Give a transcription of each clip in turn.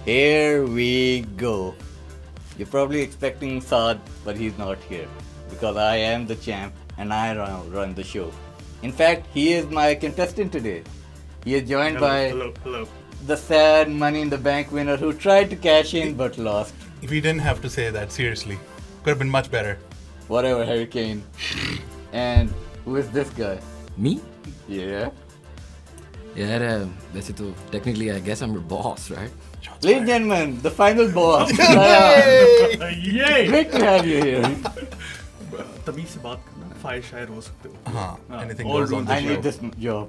Here we go. You're probably expecting Saad, but he's not here because I am the champ and I run the show. In fact, he is my contestant today. He is joined by the sad Money in the Bank winner who tried to cash in but lost. We didn't have to say that, seriously. Could have been much better. Whatever, Hurricane. And who is this guy? Me? Yeah. Yeah, वैसे तो technically I guess I'm your boss, right? Ladies and gentlemen, the final boss. Yay! Great to have you here. तमीज से बात करना, fire शायर हो सकते हो. हाँ, anything all goes on the I show. need this job.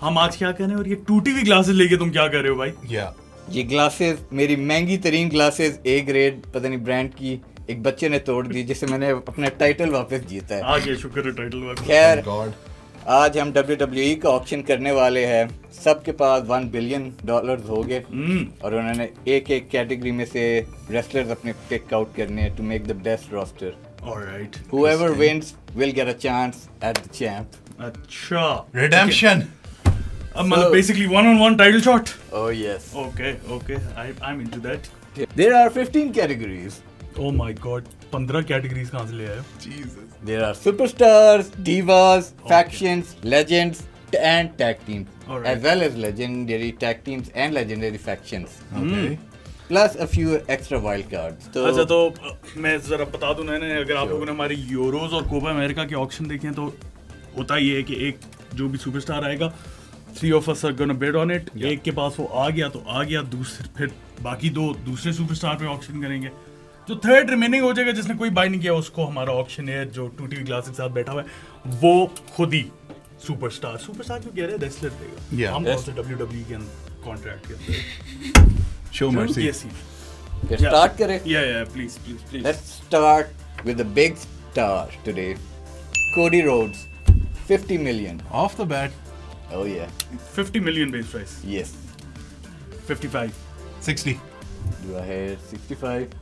हम आज क्या कर रहे हैं और ये टूटी हुई ग्लासेस लेके तुम क्या कर रहे हो भाई? Yeah. ये ग्लासेस मेरी महंगी तरीन ग्लासेस A ग्रेड पता नहीं ब्रांड की एक बच्चे ने तोड़ दी जिससे मैंने अपना टाइटल वापस जीता है. आज ये शुक्र है टाइटल वापस. खैर God. आज हम WWE का ऑक्शन करने वाले हैं. सबके पास $1 बिलियन हो गए और उन्होंने एक एक कैटेगरी में से रेसलर्स अपने पिक आउट करने हैं to make the best roster. Alright. Whoever wins will get a chance at the champ. अच्छा. Redemption. अब मतलब basically one-on-one title shot. Oh yes. Okay. I'm into that. There are 15 categories. Oh my god. 15 categories कहाँ से ले आए? Jesus. There are superstars, divas, factions, legends, and tag teams, Alright. as well as legendary tag teams and legendary factions, Okay. plus a few extra wild cards. So, अच्छा तो मैं जरा बता दूं ना अगर आप लोगों ने हमारी यूरोज और कोपा अमेरिका के ऑक्शन देखे हैं तो होता ये है कि एक जो भी सुपरस्टार आएगा 3 of us are gonna bid on it. एक के पास वो आ गया तो आ गया, दूसरे फिर बाकी दो दूसरे सुपरस्टार पे ऑक्शन करेंगे. जो थर्ड रिमेनिंग हो जाएगा जिसने कोई बाय नहीं किया उसको हमारा ऑक्शनियर जो टूटी हुई ग्लास के साथ बैठा हुआ है वो खुद ही सुपरस्टार क्यों कह रहे हैं रेसलर देगा. Yeah. हम Yes. तो WWE के कॉन्ट्रैक्ट के अंदर. Show mercy. Yes, let's start करें. yeah, please. Let's start with the big star today, Cody Rhodes, 50 million. Off the bat, Oh yeah, 50 million base price. yes. 55. 60, Do I hear 65?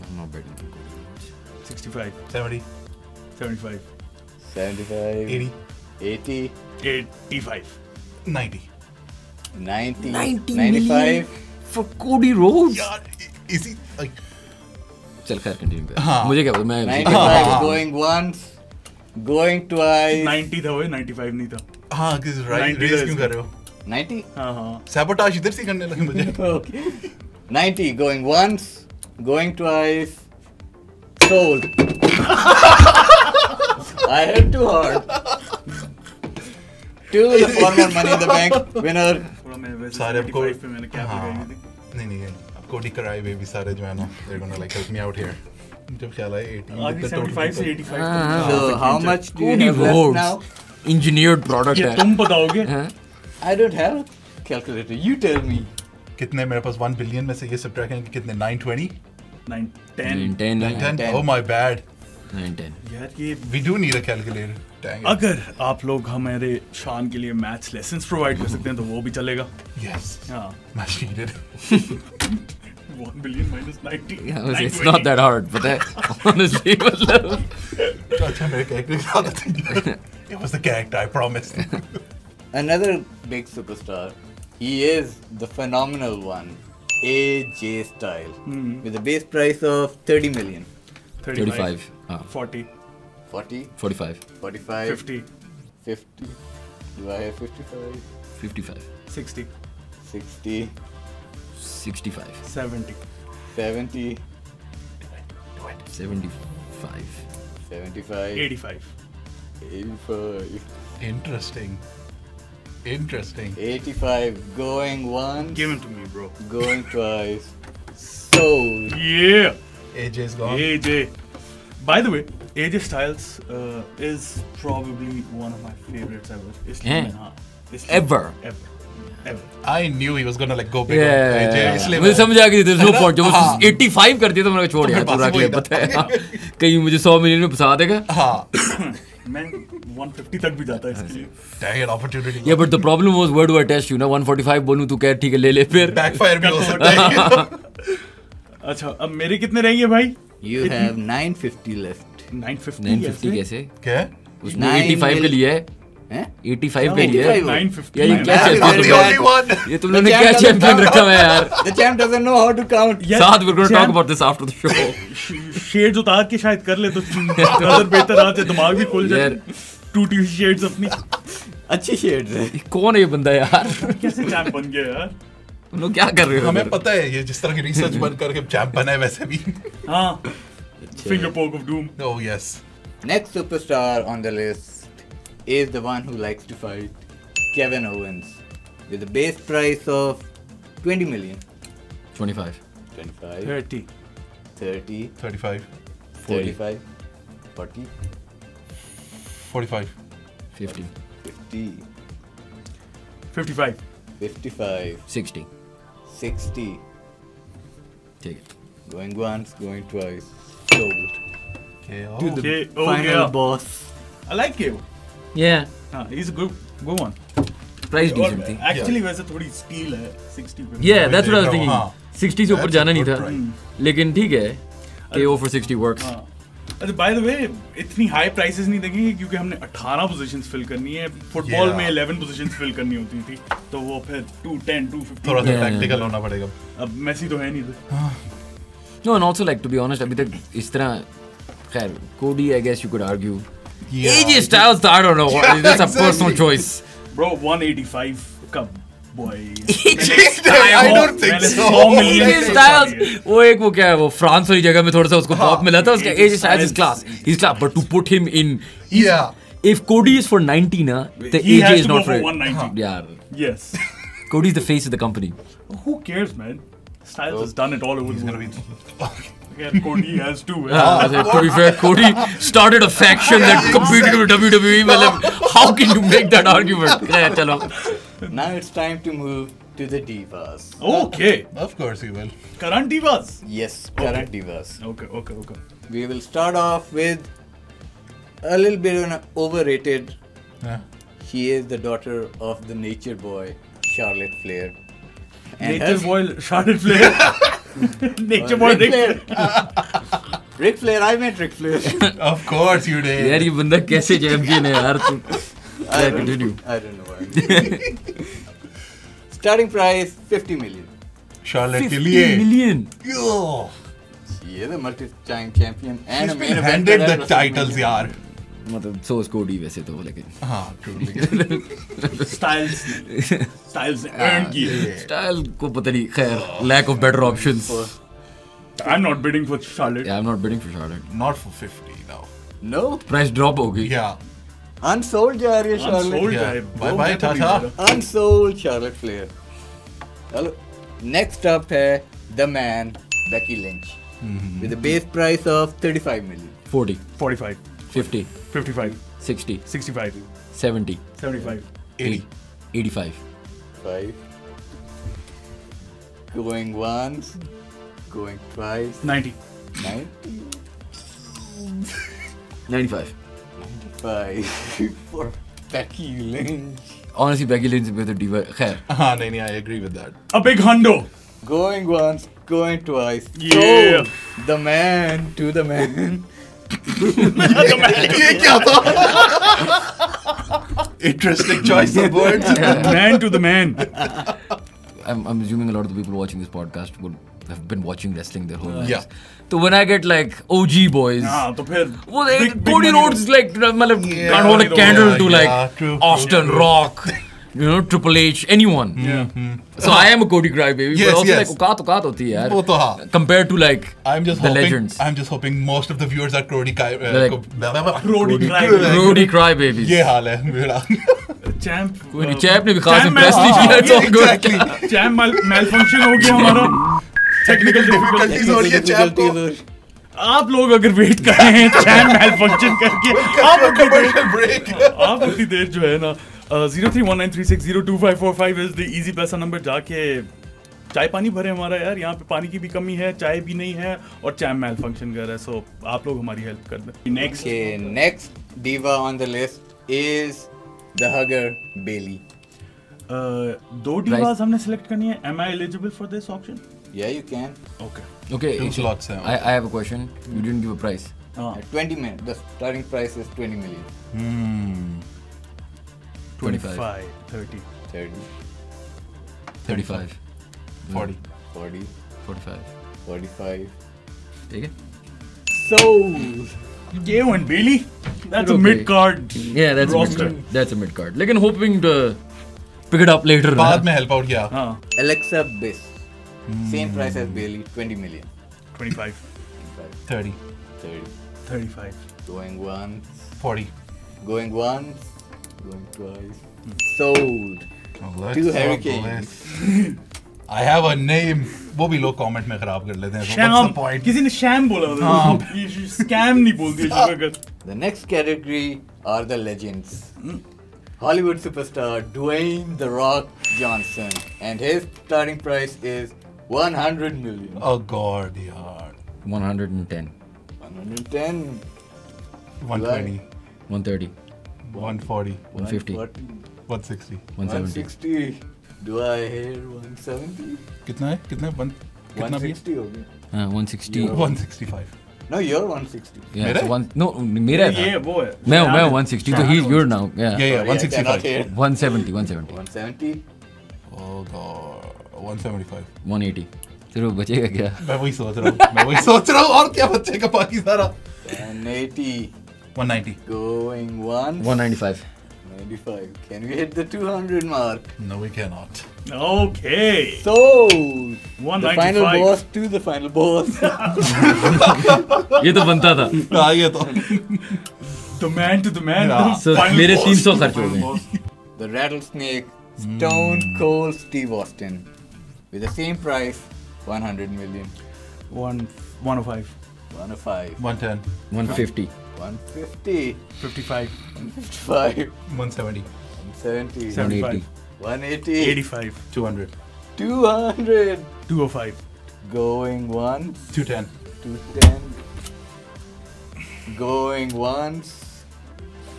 I'm not betting on Cody Rhodes. 65. 70, 75. 75? 80, 80? 85. 90. 90? 90 95? For Cody Rhodes? Yeah, is he like? चल खैर continue कर. हाँ. मुझे क्या पता मैं 95 going once, going twice. 90 था वो 95 नहीं था. हाँ, किस राइट 90 रेस क्यों कर रहे हो? 90? हाँ. Sabotage इधर से करने लगे मुझे. Okay. 90 going once, going twice. Sold. I hit too hard. To the former Money in the Bank winner. थोड़ा मैं वैसे सारे आपको 75 पे मैंने कैप लगाई थी. नहीं अब कोडी कराए हुए भी सारे जो है ना they're gonna like help me out here. जब ख्याल है 80 आगे the total 75 से people. 85 So how much do you Cody have left Rhodes. now? Engineered product ये है. तुम बताओगे? हाँ? I don't have a calculator. You tell me. कितने मेरे पास 1 बिलियन में से ये सब्ट्रैक्ट करेंगे कितने 920 9 10. 10 910 10. oh my bad 9-10. यार ये we do need a calculator dang it. अगर आप लोग हमारे शान के लिए मैथ्स लेसन्स प्रोवाइड कर सकते हैं तो वो भी चलेगा. yes हाँ. much needed 1 billion minus 90. Yeah, it's not that hard, पता है. Honestly, मतलब. तो अच्छा मेरे character it was the character I promised. Another big superstar. He is the phenomenal one, AJ Styles, with a base price of 30 million. 35. 40. 40, 45. 45, 50. 50. Do I have 55? 55. 60. 60, 65. 70. 70, 75. 75, 85. 85, interesting 85. Going once, Give him to me, bro. going twice. Sold. Yeah. AJ's gone AJ. By the way, AJ Styles is probably one of my favorites ever. इसलिए मैं हाँ. इसलिए- Ever. Ever. I knew he was gonna like go big on AJ Yeah. इसलिए मुझे समझ आ गई there's no point. जब हाँ. 85 कर दिया तो मैंने छोड़ तो यार फिर पूरा possible क्लिप था। पता है. हाँ. कहीं मुझे 100 मिलियन में फंसा देगा. हाँ मैं 150 तक भी जाता है इसके लिए. dang it opportunity Yeah, but the problem was where do I test you ना 145 बोलूं तू कह ठीक है ले ले फिर. backfire भी हो सकता है अच्छा अब मेरे कितने रहेंगे भाई? You have 950 left. 950. 950 कैसे? क्या उसने 9 85 के लिए है. हैं? 85 के लिए 85 यार ये क्या Very चैंपियन bad. ये तुम लोगों ने क्या चैंपियन रखा हुआ है यार The champ doesn't know how to count. साथ we're going to talk about this after the show shades उतार के शायद कर ले तो नजर बेहतर आते, दिमाग भी खुल जाए, यार टूटी हुई शेड्स अपनी। अच्छी शेड्स है। ये कौन है ये बंदा यार कैसे चैंप बन गया यार? तुम लोग क्या कर रहे हो हमें पता है ये जिस तरह की रिसर्च बंद करके चैंप बना है वैसे भी। हाँ, फिंगर पोक of doom. Oh yes. Next superstar on the list is the one who likes to fight, Kevin Owens, with a base price of 20 million. 25 25, 30 30, 35, 35, 40, 45, 50 50, 55 55, 60 60, ठीक है going once, going twice, sold. Okay, oh. To the Okay, oh, final yeah. boss. I like him. yeah हाँ, he's a good one. Price decent थी Actually वैसे थोड़ी steel है 60 पे। yeah that's what I was हाँ। thinking 60 से ऊपर That's जाना a नहीं good था price. लेकिन ठीक है KO for 60 works हाँ। अच्छा, by the way, इतनी हाई प्राइसेस नहीं देंगे क्योंकि हमने 18 पोजीशंस फिल करनी है। Football Yeah. में 11 पोजीशंस फिल करनी होती थी, तो वो फिर 210, 250। थोड़ा सा Yeah. टैक्टिकल होना पड़ेगा। अब मेसी तो है नहीं थे। no and also like to be honest अभी तक इस तरह खैर Cody I guess you could argue Yeah. AJ Styles I don't know that's a personal Exactly. choice Bro, 185 का boy। I don't think मैंने so. 100 million AJ से Styles उठा लिया। वो एक वो क्या है वो फ्रांस वाली जगह में थोड़ा सा उसको पॉप मिला था उसका AJ AJ Styles is Styles. class but to put him in Yeah. if Cody is for 90 na the He AJ has is to go not for for 190. यार Yes. Cody's the face of the company Who cares, man? Styles has done it all over He's the gonna world. be. Yeah, Cody has too. to be fair Cody started a faction that competed with WWE मतलब how can you make that argument खैर चलो Now it's time to move to the divas. Okay. Of course he will. Current divas. Yes, current divas. Okay. We will start off with a little bit of an overrated. Yeah. She is the daughter of the nature boy, Charlotte Flair. And Nature her- boy, Charlotte Flair. Nature boy, Ric Ric Flair. Ric Flair, I met Ric Flair. Of course you did. यार ये बंदा कैसे champion है यार तू I Yeah, don't continue. know. I don't know why. Starting price 50 million. Charlotte के 50 लिए. million Yo. She is a multi-time champion and She's a been main handed eventer the at titles WrestleMania. यार. मतलब so is Cody वैसे तो लेकिन हाँ, true. Styles ने earn की है. स्टाइल को पता नहीं खैर lack of better options I'm not bidding for Charlotte. yeah I'm not bidding for Charlotte Not for 50 now. No, price drop हो गई Yeah. unsold जा रही है Charlotte. Unsold Yeah. है. Bye वो bye, मैं तो नहीं Tata. दे रहा. Unsold Charlotte Flair. Hello. Next up है the man Becky Lynch with a base price of 35 million. 40 45, 50 55, 60 65, 70 75. 80. 85 5. Going once, going twice. 90. 90. 95 5 for Becky Lynch. honestly Becky Lynch is better diva खैर हाँ, नहीं, I agree with that. A big hundo. Going once, going twice. Yeah. So, the man to the man. ये क्या था? Interesting choice of words. Man to the man. I'm assuming a lot of the people watching this podcast would have been watching wrestling their whole lives. Yeah. So when I get like OG boys, हाँ तो फिर वो they, big Cody money Rhodes is like मतलब Yeah, can't hold a yeah, candle to yeah, like true, Austin true. Rock, you know Triple H, anyone. Yeah. So I am a Cody crybaby, Yes, but also yes. like औकात होती है यार. वो तो हाँ. Compared to like I'm just the hoping. legends. I'm just hoping most of the viewers are Crody Like- Crody crybaby. Cody crybabies. ये हाल है मेरा. Champ. कोई नहीं चैप ने भी खास Champ impress नहीं किया. It's all good. Champ malfunction हो गया हमारा. Technical difficulties. Difficulties हो रही है champ को. Difficulties. आप लोग अगर वेट कर रहे हैं चैन मैलफंक्शन करके आप उतनी देर Commercial break. आप उतनी देर जो है ना 031936022545 इज द इजी पैसा नंबर जाके चाय पानी भरे हमारा यार यहाँ पे पानी की भी कमी है चाय भी नहीं है और चैम मैल फंक्शन कर रहा है सो आप लोग हमारी हेल्प कर दें next Okay, next diva on the list is the hugger Bailey. दो डिवास हमने सेलेक्ट करनी है am I eligible for this option Yeah, you can. Okay Okay, Two actually, slots हैं. I have a question. You didn't give a price. हाँ At 20 million. The starting price is 20 million. 25, 30. 30, 35, 40. 40, 45. 45. ठीक है? Sold. ये one Bailey. That's a Okay. mid card. Yeah, that's roster. a mid card. लेकिन hoping to pick it up later. बाद में help out किया. हाँ. Alexa Bliss. Same price as Bailey, 20 million. 25, 30. 30. 35. Going once, 40. going once, going twice. Sold. Oh, let's Two have hurricanes. bliss. I have a name. वो भी लोग comment में खराब कर लेते हैं. So what's Sham. the point? किसी ने sham बोला था. ये scam नहीं बोल दिया sugar. The next category are the legends. Hollywood superstar Dwayne The Rock Johnson, and his starting price is 100 million. Oh God, yaar. 110, 110, 120, 130, 140, 150, 160. 170. 160. Do I hear 170? कितना है? कितना है? कितना भी? 160 होगी. 160. 165. No, you're 160. Yeah, मेरा so one, no, मेरा ये था. वो है. मैं 160 तो he's you're now. Yeah. Yeah, Sorry, I cannot 165. hear. 170, 170, 170. Oh God, 175. 180. सिर्फ बचेगा क्या? मैं वही सोच रहा हूँ. और क्या बचेगा बाकी सारा? 180. 190. Going once. 195. 95. Can we hit the 200 mark? No, we cannot. Okay. So, the 195. final boss to the final boss. ये तो बनता था. हाँ ये तो. The man to the man. Yeah. the So final मेरे boss. 300 खर्च हो गए. The Rattlesnake, Stone Cold Steve Austin, with the same price, 100 million. 105. 105. 110. 150. 150. 55. 155. 170. 170. 180. 180. 85. 200. 200. 205. Going once. 210. 210. Going once.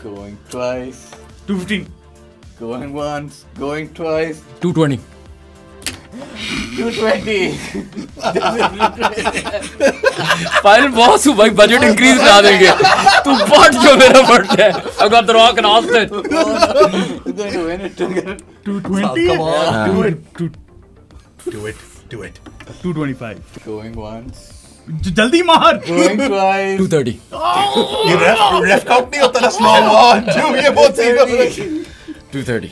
Going twice. 215. Going once. Going twice. 220. 220. Final boss हूँ भाई, budget increase करा देंगे. तू but जो मेरा बट है. I got the Rock and Austin. You're going to win it together. 220. Come on. Yeah. Do it. Do it. Do it. 225. Going once. जल्दी मार. Going twice. 230. ये ref count नहीं होता ना slow one two ये बहुत सही कर रहे हैं. 230.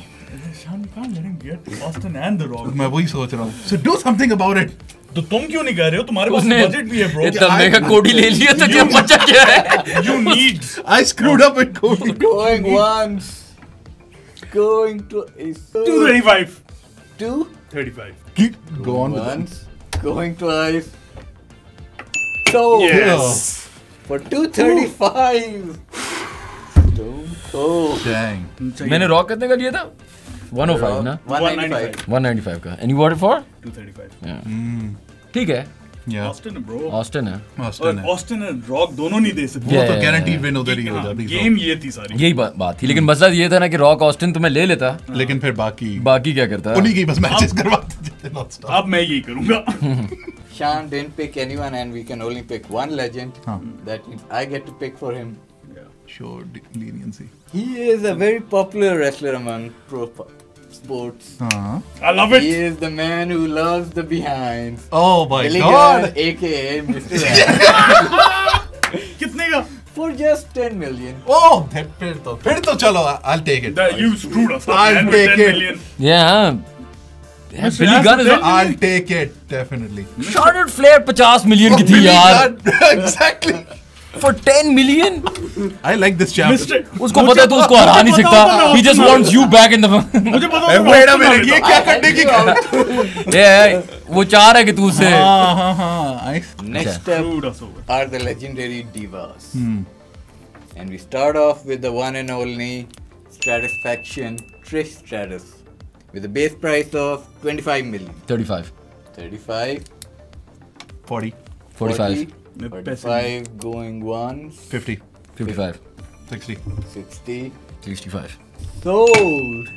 Sham, you can't let him get Austin and The Rock. मैं वही सोच रहा हूँ. So do something about it. तो तुम क्यों नहीं कह रहे हो? तुम्हारे पास उसने बजट भी है ब्रो. इतना मेगा कोडी ले लिया तो क्या बचा क्या है? You need. I screwed up with Cody. Going once. Going to 235. 235. Keep go on with it. Once. Going twice. So Yes. for 235. Stone Cold. Dang. मैंने रॉक कितने का लिया था? 105 ना? 195. 195 का. And you bought it for? 235. Yeah. ठीक है. Yeah. Austin bro. Austin है. Austin और है. Austin and Rock दोनों नहीं दे सकते. वो Yeah. तो guaranteed win उधर ही हो जाती. गेम ये थी सारी. यही बात थी. लेकिन मसला ये था ना कि रॉक ऑस्टिन तो मैं ले लेता. लेकिन फिर बाकी बाकी क्या करता? उन्हीं की बस मैचेस करवाते थे non-stop. अब मैं यही करूंगा. Sean didn't pick anyone, and we can only pick one legend. Huh. That means I get to pick for him. Sure leniency. He is a very popular wrestler among pro sports. हाँ. I love He it. is the man who loves the behinds. Oh my Billy God. Gunn, aka Mr. Ant. कितने का? For just 10 million. Oh फिर तो चलो I'll take it. That you screwed us up. I'll man, with take 10 it. million. Yeah. Mr. Billy Gunn is Ant, I'll take it definitely. Charlotte Flair 50 million की थी Billy यार. Gunn, exactly. For 10 million? I like this champ. Mr. उसको पता है तू उसको हरा नहीं सकता. He just wants you back in the. मुझे पता Hey, था wait a Austin minute. ये आ क्या करने की? Yeah, वो चाह रहा है कि तू उससे. हाँ. Next Screwed up us over. are the legendary divas. And we start off with the one and only Stratusfaction Trish Stratus with a base price of 25 million. 35. 35. 40. 45. 45 going once. 50. 55. 60. 60. 65. Sold.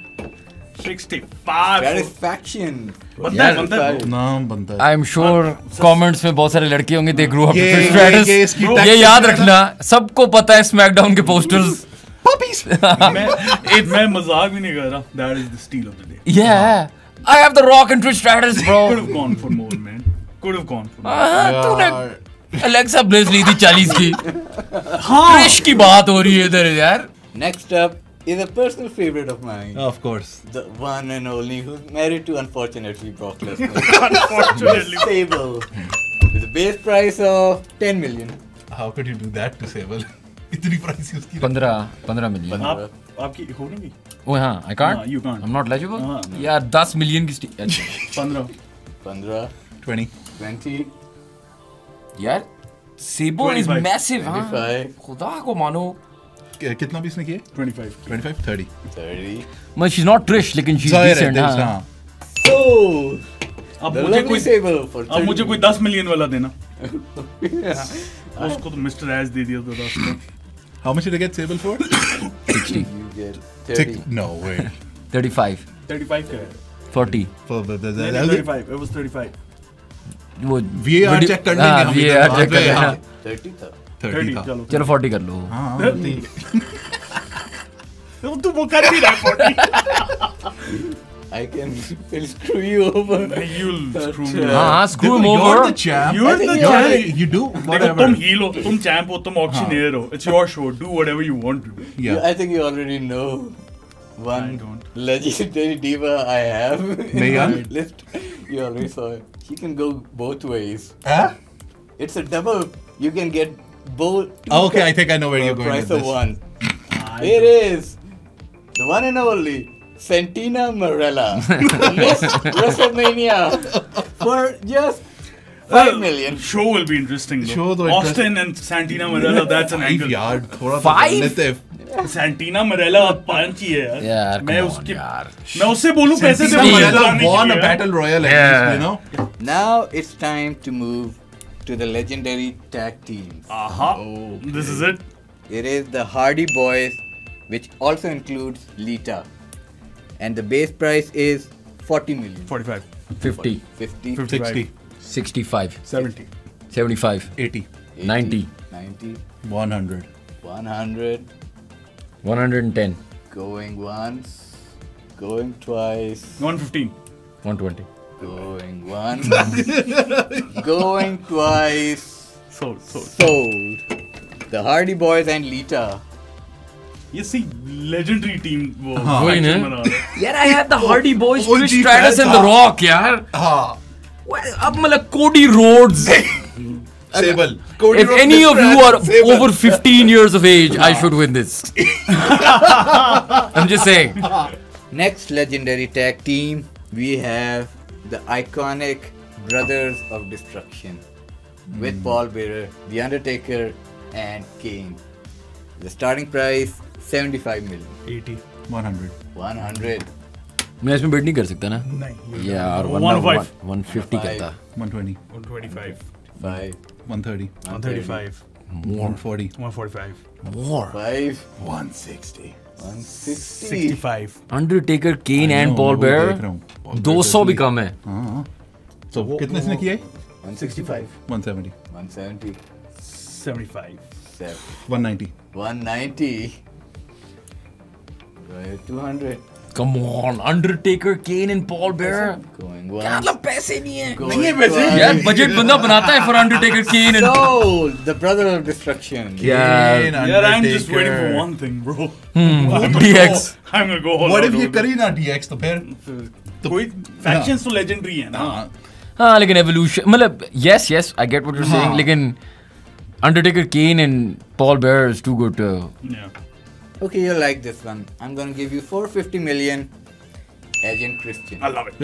65. Satisfaction. बनता है, बनता है. नाम बनता है. I am sure comments में बहुत सारे लड़के होंगे दे ग्रो अप ये विद स्ट्रेटस. इसकी ये याद रखना, सबको पता है स्मैकडाउन के पोस्टर्स Puppies. मैं मजाक भी नहीं कर रहा. That is the steal of the day. Yeah. I have the Rock and Trish Stratus, Could bro. have gone for more, man. Could have gone for more. तूने Alexa Bliss ली थी 40 की. Trish की बात हो रही है इधर यार. Next up is a personal favorite of mine. Of course. The one and only who's married to, unfortunately, Brock Lesnar. Unfortunately. Sable. With a base price of 10 million. How could you do that to Sable? इतनी price उसकी. 15 million. आपकी हो नहीं गई? ओ हाँ, I can't. हाँ, you can't. I'm not eligible. हाँ. यार 10 मिलियन की 15. 15, 20. 20, यार Sable is 25. massive, हाँ. 25. खुदा को मानो. कितना पीस ने किए? 25. 25, 30. 30. But she's not Trish, लेकिन she's जाहिर है, decent, there's- हाँ. हाँ. So, अब the मुझे lovely कोई Sable for 30 अब मुझे कोई 10 मिलियन वाला देना. Yeah. उसको तो मिस्टर एज दे दिया था 10 का. How much did I get Sable for? 60, You get 30. No way. 35, 35 का है. 40. For the नहीं, नहीं, 35. It was 35. वो VAR video- check कर लेंगे हाँ, हम VAR इधर check बाद कर में, लेना. हाँ. 30 था. 30 था. चलो. चलो 40 कर लो. हाँ, तू वो कर भी रहा है 40. I can will screw you over. You'll screw me. हाँ, screw him You're over. the champ. You're the champ. You do देखो whatever. तुम heel हो, तुम champ हो, तुम auctioneer हो. It's your show. Do whatever you want to do. Yeah. I think you already know one I don't. legendary diva I have. in Megan? my list. You already saw it. She can go both ways. Huh? It's a double. You can get both. Okay, I think I know where you're going price with of this. one. It is the one and only Santina Marella, Miss WrestleMania, for just 5 million. Show will be interesting though. Show though Austin and Santina Marella, that's an angle. यार थोड़ा तो Five? कर लेते. Santina Marella पंच ही है यार. यार, मैं come on, उसके यार. मैं उससे बोलूं पैसे से Santina मजा Marella लाने won की a है. battle royal at Yeah. least, you know. Now it's time to move to the legendary tag teams. Aha. This is it. It is the Hardy Boys, which also includes Lita. And the base price is 40 million. 45. 50, 50, 60, 65, 70. 75, 80, 90, 90, 100. 100, 110, going once, going twice, 115. 120. going once, going twice, Sold. sold. The Hardy Boys and Lita. ये सी legendary team वो वही ना? faction बना रहा है. यार, I had the Hardy Boys, OG Trish Stratus fans, and The हाँ. Rock, यार. हाँ. Well, अब मतलब Cody Rhodes. Sable. If any of you are over 15 years of age, I should win this. I'm just saying. Next legendary tag team, we have the iconic Brothers of Destruction with Paul Bearer, The Undertaker, and Kane. The starting price 75 million. 80. 100. 100. मैं इसमें bid नहीं कर सकता ना? नहीं. यार 105. 150 करता. 120. 125. 5. 130. 135. 140. 145. More. 5. 160. 160. 65. Undertaker, Kane I and know, Paul वो देख Bearer. रहा हूँ. Paul 200 भी Bearer कम है. हाँ. So कितने इसने किया है? 165. 170. 170. 75. 190. 190. 200. Come on, Undertaker, Kane and Paul Bearer. Going क्या once. मतलब पैसे नहीं है. Going twice. यार बजट बंदा बनाता है for Undertaker, Kane and. Sold. The Brother of Destruction. यार. Yeah, I'm just waiting for one thing, bro. DX. I'm gonna go all What out if ये over करी ना DX तो फिर? कोई factions तो legendary है ना. हाँ. हाँ लेकिन evolution मतलब yes I get what you're saying हाँ. लेकिन Undertaker, Kane and Paul Bearer is too good to. Yeah. Okay, you like this one. I'm gonna give you 450 million. Agent Christian. I love it.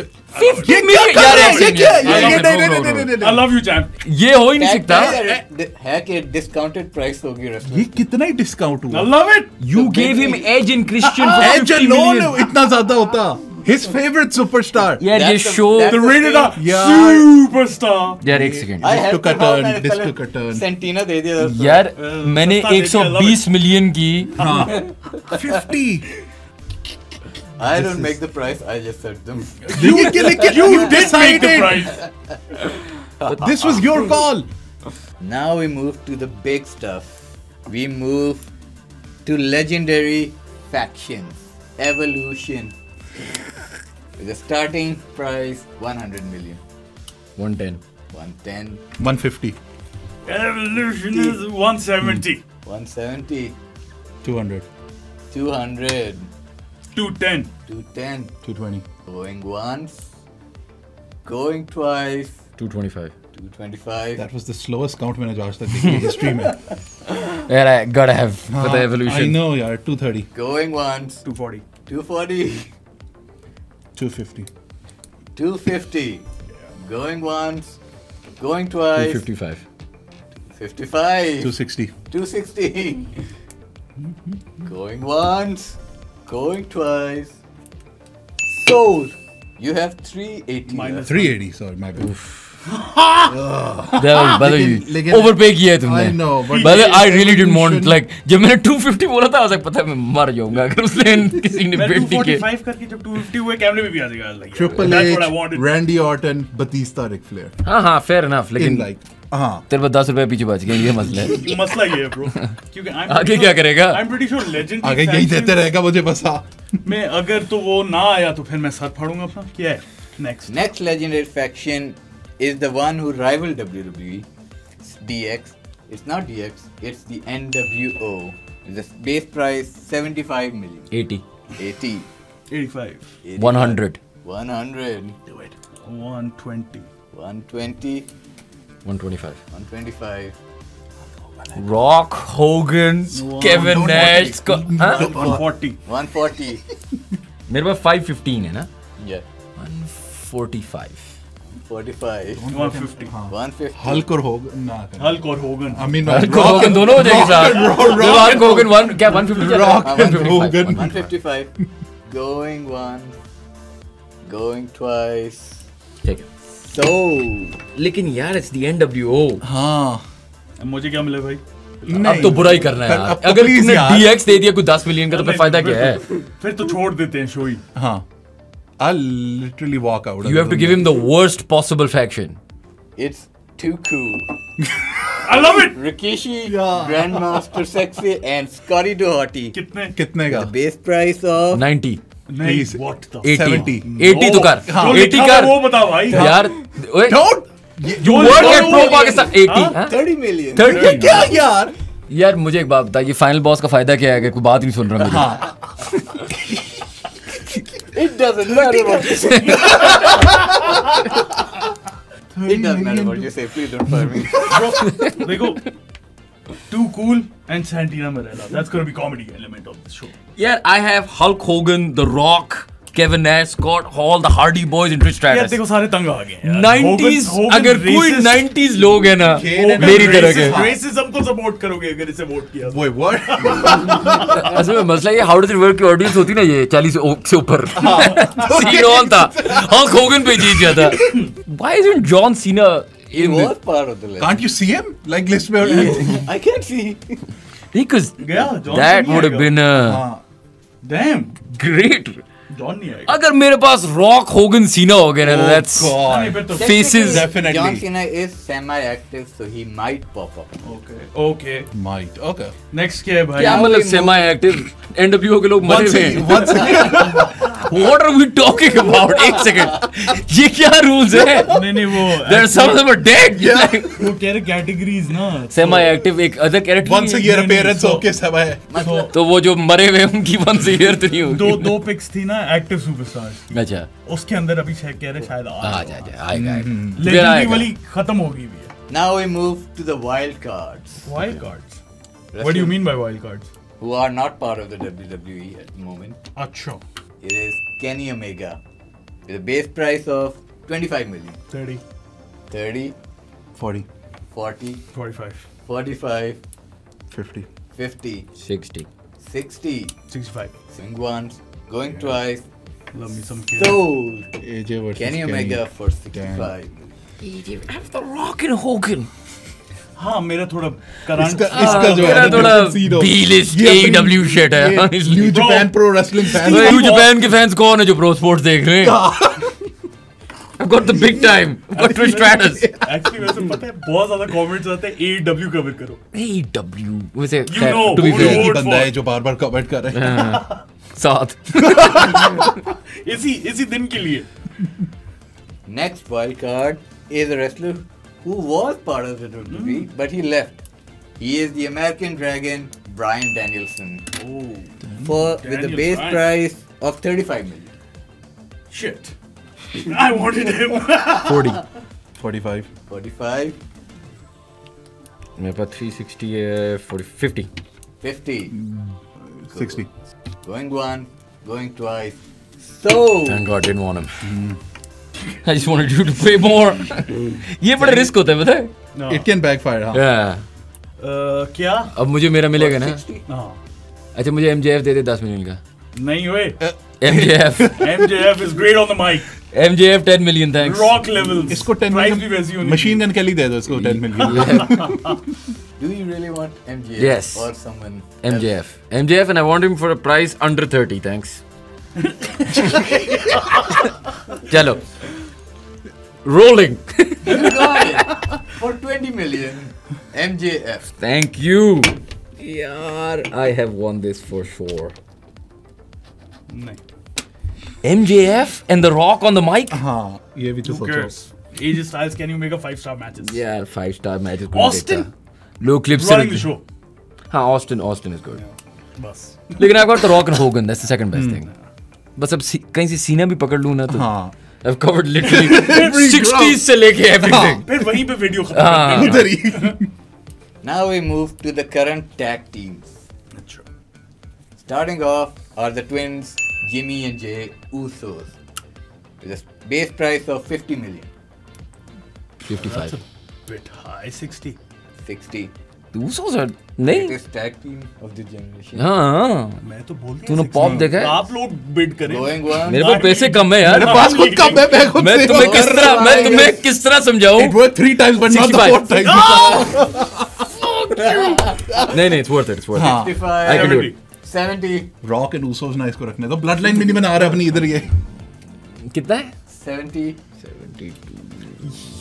50 million यार ऐसे नहीं है. I love it, no. I love you, champ. ये हो ही नहीं सकता. है कि discounted price होगी wrestler. ये कितना ही डिस्काउंट I हुआ? love it. You gave him Edge and Christian for Edge 50 alone million. इतना ज्यादा होता. His favorite superstar. यार ये That's the- show. that's The rated R Yeah. superstar. यार एक second. I This had took a to have turn, मैंने this पहले took a turn. Santina दे दिया था उसको. यार मैंने सस्ता दे दिया, I love 120 मिलियन की. हाँ. 50. I don't make the price. I just set them. You did Make the decided. price. This was your call. Now we move to the big stuff. We move to legendary factions. Evolution. With a starting price 100 million. 110. 110. 150. Evolution is 170. 170. 200. 200. 210. 210. 220. Going once. Going twice. 225. 225. That was the slowest count मैंने आज तक देखी history में. Yeah, I gotta have for the evolution. I know, yaar. 230. Going once. 240. 240. 250. 250. Going once. Going twice. 255. 55. 260. 260. Going once. Going twice. Sold. You have 380. Minus 380. Sorry, my bad. लेकिन overpay किया है तुमने. I know, but But I really didn't want like जब मैंने 250 बोला था I was like पता है मैं मर जाऊंगा अगर उसने किसी ने मैं बेटी के 245 करके जब 250 हुए कैमरे में भी आ जाएगा like Triple that's what I H, wanted. Randy Orton, Batista, Ric Flair. हाँ fair enough In लेकिन like, हाँ. तेरे पास 10 रुपए पीछे बच गए ये मसला है. मसला ये है ब्रो क्योंकि आगे क्या करेगा? I'm pretty sure legendary आगे यही देते रहेगा मुझे बस हाँ. मैं अगर तो वो ना आया तो फिर मैं सर फाड़ूंगा अपना. क्या है next? Next legendary faction is the one who rivaled WWE. It's DX. It's not DX. It's the NWO. The base price 75 million. 80. 80. 85. 100. 100. Do it. 120. 120. 125. 125. Rock, Hogan, Kevin Nash, हाँ? 140. 140. मेरे पास 515 है ना? Yeah. 145. 45. 150. 150. Hulk और Hogan ना करें. Hulk और Hogan. I mean, Hulk और Hogan दोनों हो जाएंगे साथ. Hulk Hogan 1 क्या 150 Rock and 155. Hogan. 155. Going once. Going twice. ठीक है. Sold. लेकिन यार it's the NWO. हाँ. अब मुझे क्या मिले भाई? अब तो बुरा ही करना है यार. अब तो अगर please तुमने यार. DX दे दिया कोई 10 मिलियन का तो फिर फायदा क्या है? फिर तो छोड़ देते हैं शो ही. हाँ. I'll literally walk out. You have to give him the worst possible faction. It's too cool. I love it. Rikishi, Grandmaster Sexy, and Scotty Doherty. कितने? कितने का? The base price of 90. नहीं. Please. What the? 80. 70. 80 तो कर. जो 80 लिखा कर. हुआ वो बता भाई. यार ओए Don't. you work at Pro Pakistan 80. हाँ? 30 million. 30. ये क्या यार? यार मुझे एक बात बता ये फाइनल बॉस का फायदा क्या है अगर कोई बात नहीं सुन रहा मुझे. It doesn't matter what you say. It doesn't matter what you say. Please don't fire me. Bro, देखो. Too cool and Santina Marella. That's gonna be comedy element of the show. यार I have Hulk Hogan, The Rock, Kevin Nash, Scott Hall, the Hardy Boys and Trish यार Stratus. देखो सारे तंग आ गए हैं. 90s अगर कोई 90s लोग है ना मेरी तरह के. Racism को सपोर्ट करोगे अगर इसे वोट किया. Wait, what? असल में मसला ये हाउ डज इट वर्क की ऑडियंस होती ना ये 40 से ऊपर. सीन ऑन था. हल्क होगन पे जीत गया था. Why isn't John Cena He in was part of the list. Can't you see him? Like list में. I can't see. because गया. John that नहीं would have आएगा. been हाँ. a Damn. great. John नहीं आएगा. अगर मेरे पास रॉक होगन सीना हो गया ना that's नहीं, फिर तो faces. Definitely. John Cena is semi-active, so he might pop up. Okay. Might. Okay. Next क्या है भाई? क्या मतलब सेमी एक्टिव NWO के लोग मरे हुए हैं. One second. What are we talking about? एक सेकंड. ये क्या रूल्स है? नहीं वो. There are some of them are dead. वो कह रहे categories ना. सेमी एक्टिव एक other character. Once a year appearance. Okay, सब है. तो वो जो मरे हुए हैं, उनकी once a year तो नहीं होगी. दो पिक्स थी ना एक्टिव सुपरस्टार्स की. अच्छा. उसके अंदर अभी शायद कह रहे शायद आ जा आएगा. लेजेंडरी वाली खत्म हो गई भी है. Now we move to the wild cards. Wild cards. What do you mean by wild cards? Who are not part of the WWE at the moment. अच्छा. It is Kenny Omega with a base price of 25 million. 30. 30, 40. 40, 45. 45, 50. 50, 60. 60, 65. swing once, going twice, Love me some kids. sold. AJ versus Kenny Omega for 65 million. Have the Rock and Hogan. हाँ मेरा थोड़ा current. इसका जो है मेरा ना, थोड़ा Zero. B-list ये अपनी- AEW shit है. ये New Japan Pro Wrestling fans. New Japan के फैंस कौन है जो प्रो स्पोर्ट्स देख रहे हैं? I've got the big time. I've got Trish Stratus. Actually वैसे पता है बहुत ज़्यादा comments आते हैं AEW cover करो. AEW. वैसे You know, to be who fair. एक ही vote बंदा for? है जो बार-बार कमेंट कर रहा है. साथ. इसी दिन के लिए. Next wild card is a wrestler who was part of the WWE, but he left. He is the American Dragon, Bryan Danielson, with a Daniel base Bryan. price of 35 million. Shit. I wanted him. 40. 45. 45, मेरे पास 360 है 50. 50. 60. Going one, going twice. So, Thank God didn't want him. I just wanted you to pay more. ये बड़ा risk होता है पता है? No. It can backfire. हाँ. Yeah. क्या? अब मुझे मेरा मिलेगा ना? 60. हाँ. अच्छा मुझे MJF दे दे 10 मिलियन का. नहीं हुए. MJF. MJF is great on the mic. MJF 10 million thanks. Rock levels. इसको 10 Price भी वैसी होनी मशीन गन कैली दे दो इसको 10 million. Do you really want MJF Yes. or someone MJF. MJF and I want him for a price under 30 thanks. चलो. Rolling. You got it for 20 million. MJF. Thank you. यार I have won this for sure. नहीं. MJF and The Rock on the mic? हाँ ये भी तो Who सोचो. cares? AJ Styles, can you make a 5-star matches? यार 5-star matches. Austin? Low clips. Running the show. हाँ Austin is good. बस. लेकिन I've got The Rock and Hogan. That's the second best thing. बस अब कहीं से सीना भी पकड़ लूँ ना तो. हाँ. I've covered literally 60s से लेके everything. फिर वहीं पे वीडियो खत्म हाँ. कर उधर ही. Now we move to the current tag teams. देंगे. Starting off are the twins Jimmy and Jay Usos with a base price of 50 million. 55. Bit high. 60. 60. The Usos are नहीं. Greatest tag team of the generation. हाँ. मैं तो बोल दिया. तूने 60. Pop देखा है? आप लोग बिड करें. Going one. मेरे पास पैसे कम है यार. मेरे पास खुद कम है मैं खुद मैं से तुम्हें कर किस रहा तरह हूँ. मैं तुम्हें किस तरह समझाऊं? It worked 3 times but not the 65. 4th time. नहीं it's worth it. It's worth it. हाँ. 65. I can do it. 70. Rock and Usos ना इसको रखने दो. ब्लड लाइन भी नहीं बना रहा अपनी इधर ये. कितना है? 70. 72.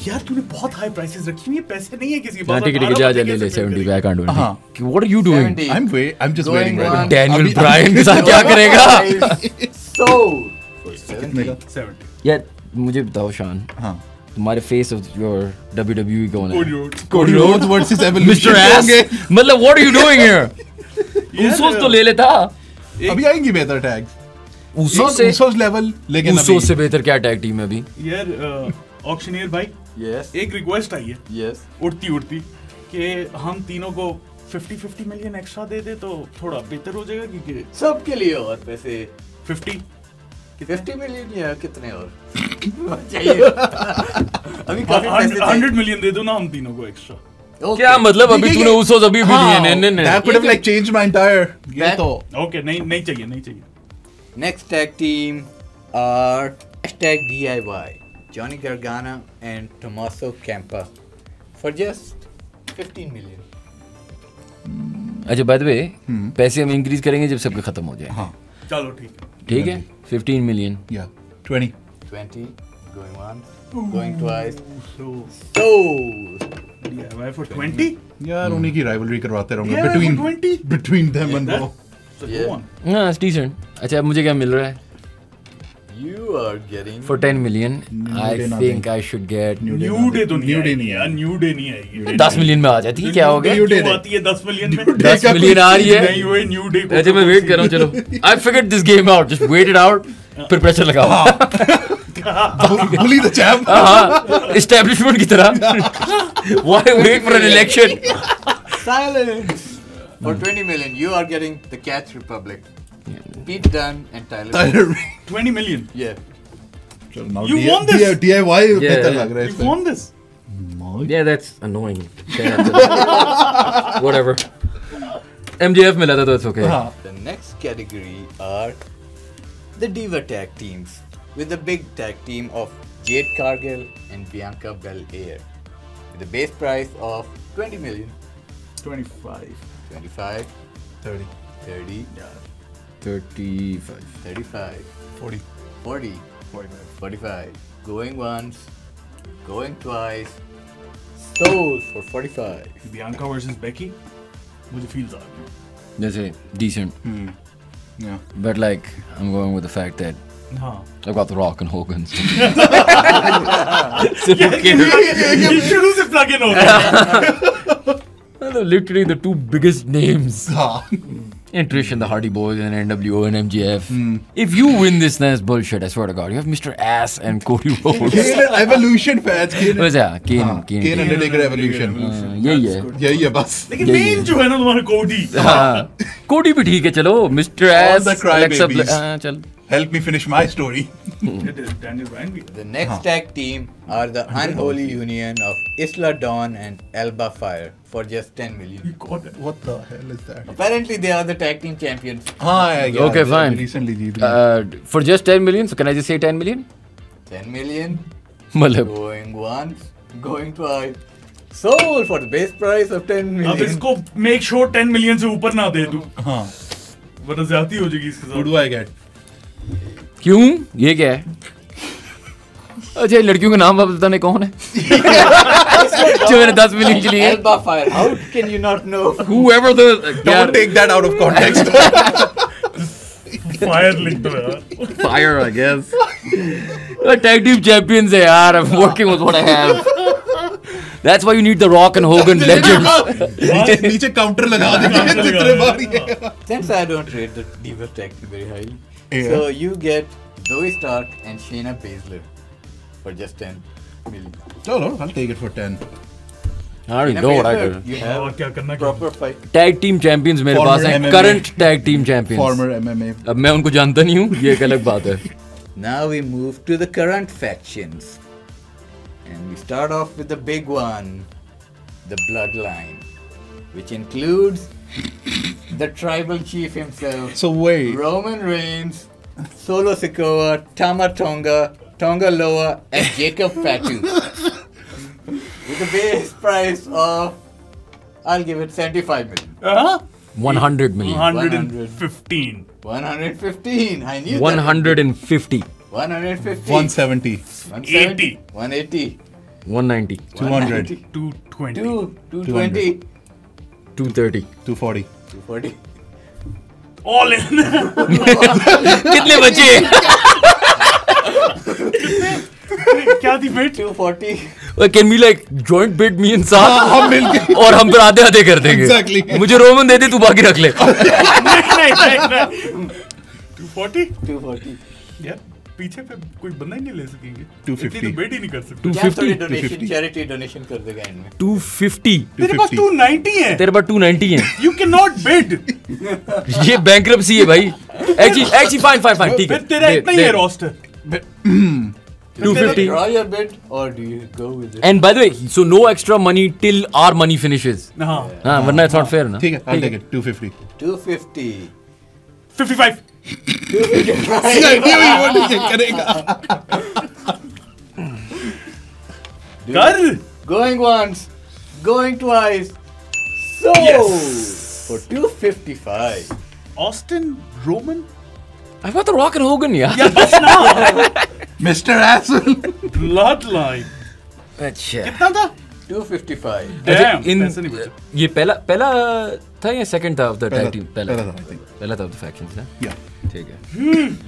यार तूने बहुत हाई प्राइसेस रखी हुई है. पैसे नहीं है किसी के हाँ पास. ठीक है जा ले ले 70 I can't do हाँ. anything. What are you doing? 70. I'm just Going waiting right one. now. Daniel अभी- Bryan के साथ क्या करेगा? Sold for कितने 70. का? 70. यार मुझे बताओ शान. हाँ. तुम्हारे फेस ऑफ योर WWE कौन है? Cody Rhodes. Cody Rhodes versus Evolution Mr. Ass. होंगे. मतलब what are you doing here? यार, Usos तो ले लेता. अभी आएंगी बेहतर टैग्स. Usos से Usos लेवल लेकिन अभी Usos से बेहतर क्या टैग टीम है अभी? यार ऑक्शनियर भाई Yes. एक रिक्वेस्ट आई है Yes. उड़ती उड़ती कि हम तीनों को 50-50 मिलियन एक्स्ट्रा दे दे तो थोड़ा बेहतर हो जाएगा क्योंकि सबके लिए और पैसे 50 50 मिलियन या कितने और चाहिए. अभी काफी पैसे 100 मिलियन दे दो ना हम तीनों को एक्स्ट्रा. Okay. क्या मतलब अभी ये- तूने Usos अभी भी लिए हाँ, नहीं that could have like changed my entire. ये That- तो ओके नहीं चाहिए. Next tag team are #DIY, Johnny Gargano and Tommaso Ciampa for just 15 million. अच्छा बाय द वे पैसे हम इंक्रीज करेंगे जब सबके खत्म हो जाए. हाँ. चलो ठीक है. ठीक है 15 million. Yeah. 20. 20, going once, going twice. So Sold. DIY for 20. यार उन्हीं की rivalry करवाते रहूंगा Yeah, between for 20. between them and Raw. So Yeah. go on. हाँ it's decent. अच्छा अब मुझे क्या मिल रहा है? You are getting For 10 million I Day nothing. think I should get New Day new nothing. Day तो New Day नहीं यार. न्यू डे नहीं आएगी. 10 मिलियन में आ जाती है क्या हो गया? New Day क्यों नहीं. आती है 10 मिलियन में? 10 का मिलियन आ रही है. नहीं हुए न्यू डे को. अच्छा मैं वेट कर रहा हूँ चलो. I figured this game out. Just wait it out. फिर प्रेशर लगाओ. Bully the champ. हाँ एस्टेब्लिशमेंट की तरह. Why wait for an election? silence. For 20 million, you are getting the Catch Republic. Pete Dunne and Tyler. Tyler Bate. 20 million. Yeah. चलो, now You won this. DIY बेहतर लग रहा है You इसमें. won this. Yeah, that's annoying. Whatever. MJF मिला था तो it's okay. हाँ. The next category are the Diva tag teams with the big tag team of Jade Cargill and Bianca Belair with a base price of 20 million. 25. 25, 30. 30, 35. 35, 40. 40, 45. Going once, going twice. Sold for 45. Bianca versus Becky. मुझे feels आ रहा है. That's it. Decent. Yeah. But like, I'm going with the fact that हाँ. I've got The Rock and Hogan. ये शुरू से plug in हो गया. Literally the two biggest names. हाँ. And Trish and the Hardy Boys and NWO and MGF. If you win this, then it's bullshit. I swear to God. You have Mr. Ass and Cody Rhodes. Kane Evolution fans. What's that? Kane. Kane Undertaker Evolution. यही है बस. लेकिन main जो है ना तुम्हारा Cody. Cody भी ठीक है चलो. Mr. Ass. the crybabies. चल. Help me finish my story. Daniel Bryan भी. The next tag team are the unholy union of Isla Dawn and Alba Fire for just 10 million. What the hell is that? Apparently they are the tag team champions. Yeah, Okay, fine. Recently जीत गए. For just 10 million, so can I just say 10 million? 10 million. मतलब Going once, going twice. Sold for the base price of 10 अब million. इसको make sure 10 million से ऊपर ना दे दूं. हाँ. वरना ज्यादती हो जाएगी इसके Who साथ. do I get? क्यों? ये क्या है? अच्छा लड़कियों का नाम आप बताने कौन है? जो मैंने 10 मिलियन के लिए. Alba Fire. How can you not know? Whoever the Don't take that out of context. Fire लिख दो यार. fire, I guess. Tag team champions है यार. I'm working with what I have. That's why you need the Rock and Hogan legends. नीचे counter लगा देंगे जितने बार ये. Since I don't rate the Divas tag team very highly, Yeah. so you get Zoe Stark and Shayna Baszler for just 10 million. चलो, I'll take it for 10. I already know what I do. You और have क्या करना proper fight. Tag team champions मेरे Former पास हैं. MMA. Current tag team champions. Former MMA. अब मैं उनको जानता नहीं हूँ. ये एक अलग बात है. Now we move to the current factions. And we start off with the big one, the Bloodline, which includes the tribal chief himself, So wait. Roman Reigns, Solo Sikoa, Tama Tonga, Tonga Loa, and Jacob Fatu. With a base price of, I'll give it 75 million. 100 million. 115. 115. I knew 150. that. 150. 170. 170. 180. 190. 200. 220. 220. 230. 240. 240. All in. कितने बचे? क्या थी फिर? 240. Can we like joint bid me and Saad? हम मिलके. और हम फिर आधे आधे कर देंगे. Exactly. मुझे रोमन दे दे तू बाकी रख ले. नहीं. 240? 240. यार पीछे पे कोई बंदा ही नहीं ले सकेंगे. 250. इतनी तो बेट ही नहीं कर सकते. 250. डोनेशन चैरिटी डोनेशन कर देगा इनमें. 250. तेरे पास 290 है. तेरे पास 290 है. You cannot bid. ये बैंक्रप्सी है भाई. Actually fine ठीक है. फिर तेरा इतना ही है roster. 250. Draw your bid or do you go with it? And by the way, so no extra money till our money finishes. हाँ. हाँ वरना it's not fair ना. ठीक है, I'll take it. 250. 250. 55. कर. Going once, going twice. So for 255. Austin Roman. I got the Rock and Hogan यार. यार बस ना. Mr. Asshole. Bloodline. अच्छा. कितना था? 255. Damn. इन पैसे नहीं बचे. ये पहला था या सेकंड था of the tag team? पहला था, I think. पहला था of the factions ना. Yeah. ठीक है.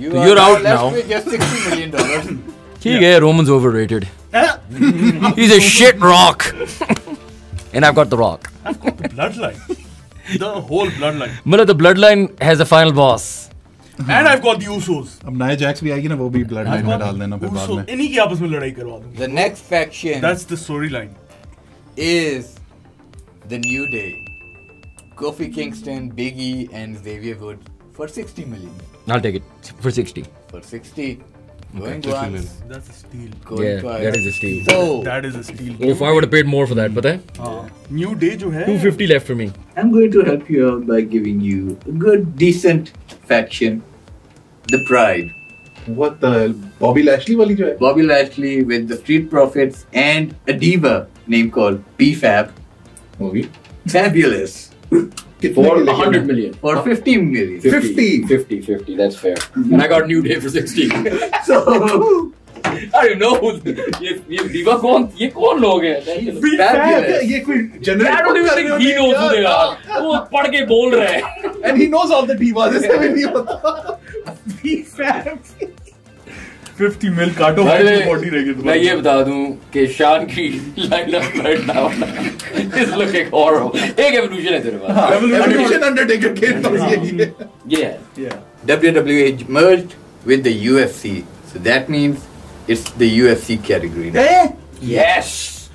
You So are you're now out left now. with just $60 million. ठीक है. Roman's overrated. Eh? He's a shit rock. And I've got the Rock. Bloodline. The whole bloodline. मतलब the bloodline has a final boss. And I've got the Usos. अब नए Jacques भी आएगी ना, वो भी ब्लडलाइन में डाल देना फिर बाद में. इन्हीं की आपस में लड़ाई करवा दूंगा. The next faction That's the storyline. is the New Day. Kofi Kingston, Big E, and Xavier Woods for 60 million. I'll take it for 60. For 60. Going Okay, once, That's a steal. going Yeah, twice. that is a steal. So, That is a steal. Oh, if I would have paid more for that, पता है? हाँ. New Day जो है. 250 left for me. I'm going to help you out by giving you a good, decent faction. The Pride. What the hell? Bobby Lashley वाली जो है? Bobby Lashley with the Street Profits and a diva named called PFAB. होगी. Fabulous. For 100 million. For 50 million. 50, that's fair. And I got New Day for 60. So, I don't know. ये दिवा कौन लोग हैं? ये कोई generate I don't even think he knows who they are. वो पढ़ के बोल रहे हैं. And he knows all the divas. इससे भी नहीं होता. B-Fab. 50 mil काटो By the way, 40 रहेगी मैं ये बता दूं कि शान की lineup right now is looking horrible. एक evolution है तेरे पास. Evolution Undertaker के पास यही है. Yeah. WWE merged with the UFC. So that means it's the UFC category now. Yes.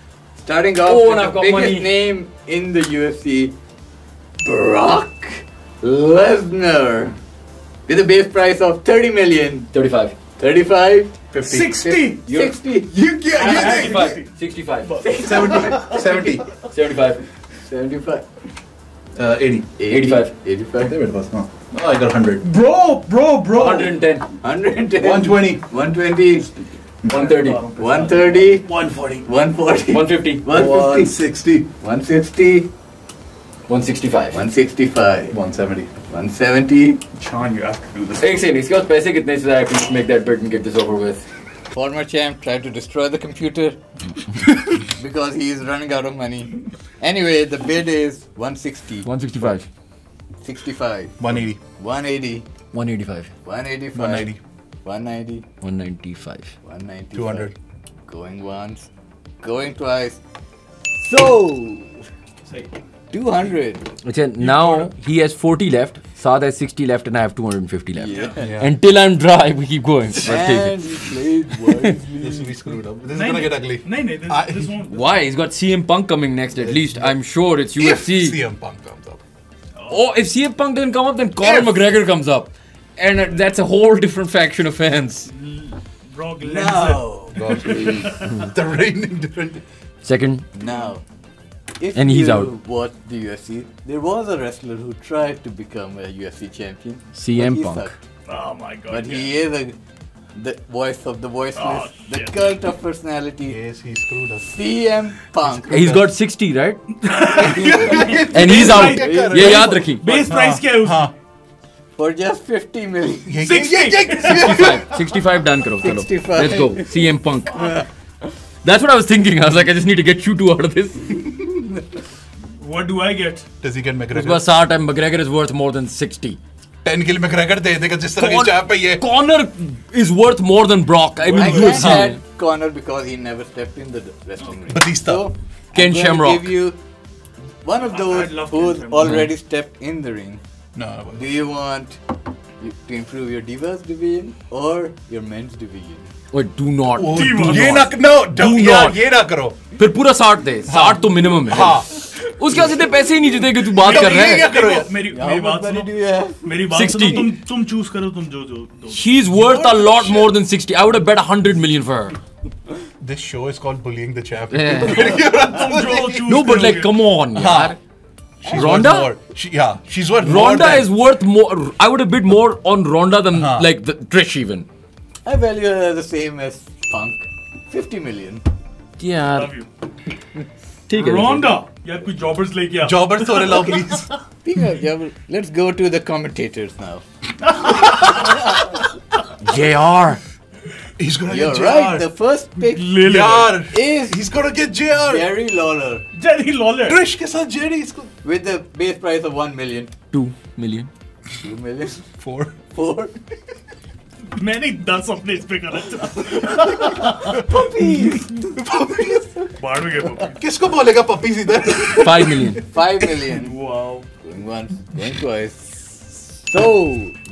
Starting off Oh, with and I've the got biggest money. name in the UFC, Brock Lesnar. With a base price of 30 million. 35. 35? 50. 60. 60. You get 65. 70. 75. 75. 80. 85. 85. There it was. Oh, I got 100. Bro. 110. 110. 120. 120. 130. 130. 140. 140. 150. 160. 160. 165. 165. 170. 170. Sean, you have to do this. एक second इसके पास पैसे कितने से I can make that bet and get this over with. Former champ tried to destroy the computer because he is running out of money. Anyway, the bid is 160. 165. 65. 180. 180. 185. 185. 190. 190. 195. 195. 200. Going once. Going twice. So, Say. 200. Okay, now he has 40 left, Saad has 60 left, and I have 250 left. Yeah. Until I'm dry, we keep going. But take And it. he played wisely. This will be screwed up. This is gonna get ugly. No, this won't. Why? He's got CM Punk coming next at least. I'm sure it's UFC. If CM Punk comes up. Oh, if CM Punk doesn't come up, then Conor McGregor comes up. And that's a whole different faction of fans. Brock Lesnar. Now. The reigning different. Second, Now. If And he's you out. watch the UFC, there was a wrestler who tried to become a UFC champion. CM but he Punk. sucked. Oh my god. But he is the voice of the voiceless, Oh, the shit. cult of personality, Yes, he screwed us. CM Punk. he's got 60, right? And he's out. ये याद रखी. Base price क्या है उसका? For just 50 million. 65. 65 done karo. Chalo. 65. Let's go. CM Punk. That's what I was thinking. I was like, I just need to get you two out of this. What do I get? Does he get It's McGregor? about 60 and McGregor is worth more than 60. 10 kill McGregor दे देगा जिस तरह की चाप है ये. Conor is worth more than Brock. I mean, I you can't see. add Conor because he never stepped in the wrestling ring. Batista. So, Ken I'm going to Shamrock. give you one of those I'd love Ken who's Shamrock. already stepped in the ring. No. Do you want to improve your divas division or your men's division? Wait, do not. Oh, Do ये not. ना no. Do यार not. ये ना करो. फिर पूरा 60 दे. 60 तो minimum है. हाँ. उसके पास इतने पैसे ही नहीं जितने कि तू बात कर रहा ये क्या है. करो यार. मेरी How मेरी much बात money सुनो. do you have? मेरी बात 60. सुनो. तुम choose करो तुम जो दो. She's worth a lot more than 60. I would have bet 100 million for her. This show is called Bullying the Champ. Yeah. तुम जो choose No, but like, करोगे. come on, yaar. She's Ronda? worth more. She's worth more. Ronda than- is worth more. I would have bid more on Ronda than like the Trish even. I value her the same as Punk. 50 million. Yeah. Love you. ठीक है. Ronda. यार कोई jobbers लेके आ. Jobbers थोड़े लाओ please. Speaking of jobbers, let's go to the commentators now. JR. He's gonna You're get right. JR. The first pick ले ले. यार. is He's gonna get JR. Jerry Lawler Jerry Lawler. Trish के साथ Jerry इसको. with the base price of 1 million. 2 million. 2 million. 4. 4. मैंने 10 अपने इस पे करा था. बाढ़ में गया पप्पी. किसको बोलेगा पप्पी सीधा? 5 million. 5 million. Wow. Going once, going twice. So,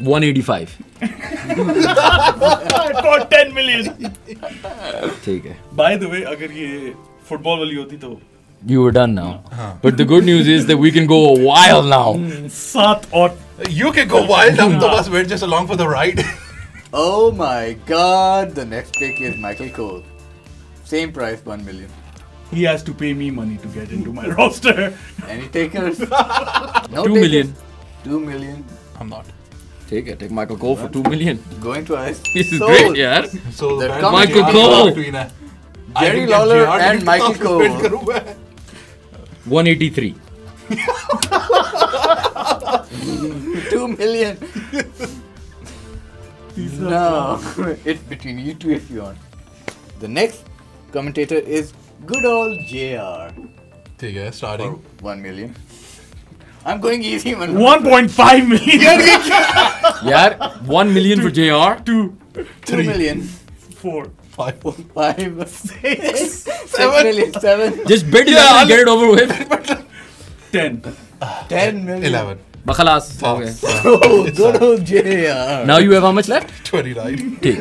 185. For 10 million. ठीक है. By the way, अगर ये फुटबॉल वाली होती तो You were done now. But the good news is that we can go a while now. 7 और You can go wild. हम तो बस we're just along for the ride. oh my god, the next pick is Michael Cole. Same price, 1 million. he has to pay me money to get into my roster. Any takers? No 2 million. 2 million. I'm not. ठीक है. Take Michael Cole for 2 million. Going twice. This is So, great, yaar. So The that's Michael JR Cole. between है. Jerry I can get Lawler JR, and लेकिन Michael कितना Cole. spend करूँ मैं? 183. 2 million. No, it's between you two if you want. The next commentator is good old JR ठीक है, for starting. 1 million. I'm going easy, man. 1.5 million. यार 1 million for JR. 2 million. 4. 5. 5, 6, 7 million. 7. Just bid it and get it over with. 10. 10 million. 11. बखलास हो गए. Oh, good old JR. Now you have how much left? 29. ठीक.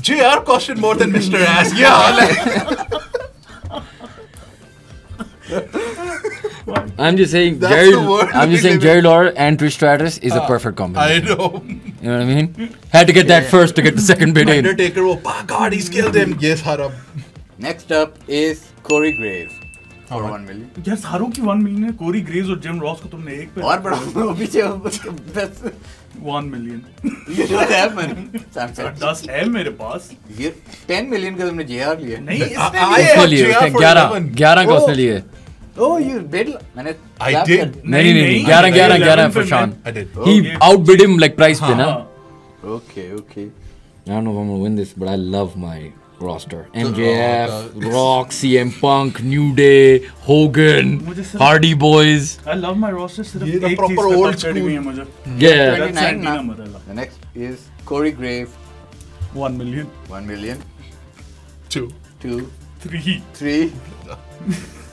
JR costed more than Mr. Ass. Yeah, like. I'm just saying That's Jerry. the word I'm just we saying live in. Jerry Lawler and Trish Stratus is a perfect I combination. know. You know what I mean? Had to get that first to get the second bid in. Undertaker, oh my God, he's killed him. Yes, Haram. Next up is Corey Graves for How 1 million. यार सारों की 1 million है. कोरी Graves और gym Ross को तुमने एक पे. और बड़ा वो पीछे उसके best. 1 million. You don't have money. Samson. 10 है मेरे पास. ये 10 million का तुमने JR लिया. नहीं इसने I- लिए. उसने लिए JR उसने for 11 11 का उसने लिए. Oh, you bid. मैंने I clap did. कर- नहीं नहीं नहीं 11 for Sean. I did. He Okay. outbid him like price पे ना. हाँ. Okay, okay. I don't know if I'm gonna win this, but I love my roster. MJF, Rock, CM Punk, New Day, Hogan, मुझे सिर्फ- Hardy Boys. I love my roster. सिर्फ ये तो एक proper चीज़ पे old तब पड़ी हुई है मुझे. Yeah. 29 Santina now. Madala. The next is Corey Graves, 1 million. 1 million. 2. 2, 3. 3.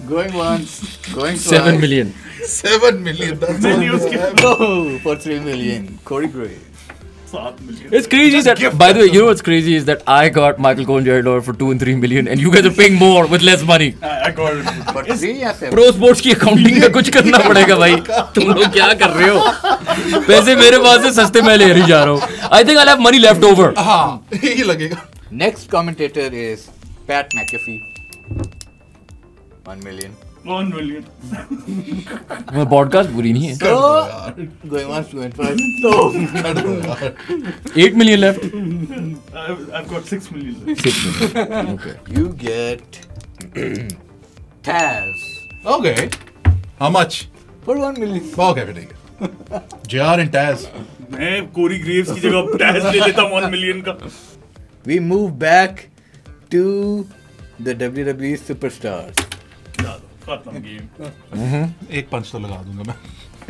Going once, going 7 twice. million. 7 million. That's all नहीं you उसके have. Oh, for 3 million. Corey Graves. 7 million. It's crazy that, by the way, you know what's crazy is that I got Michael Cole and Jared Lawler for 2 and 3 million, and you guys are paying more with less money. I got it. For 3 या 7? Pro sports की accounting का कुछ करना पड़ेगा भाई. तुम लोग क्या कर रहे हो? पैसे मेरे पास से सस्ते मैं ले ही जा रहा हूँ. I think I'll have money left over. हाँ, यही लगेगा. Next commentator is Pat McAfee. 1 million. 1 million. मैं पॉडकास्ट बुरी नहीं है. So, going once, going twice. So, 8 million left. I've got 6 million. 6 million. Okay. you get Taz Okay. How much? for 1 million. Okay, we take it. JR and Taz. मैं कोरी Graves की जगह Taz ले लेता 1 million का. We move back to the WWE superstars. खत्म game. एक पंच तो लगा दूंगा मैं.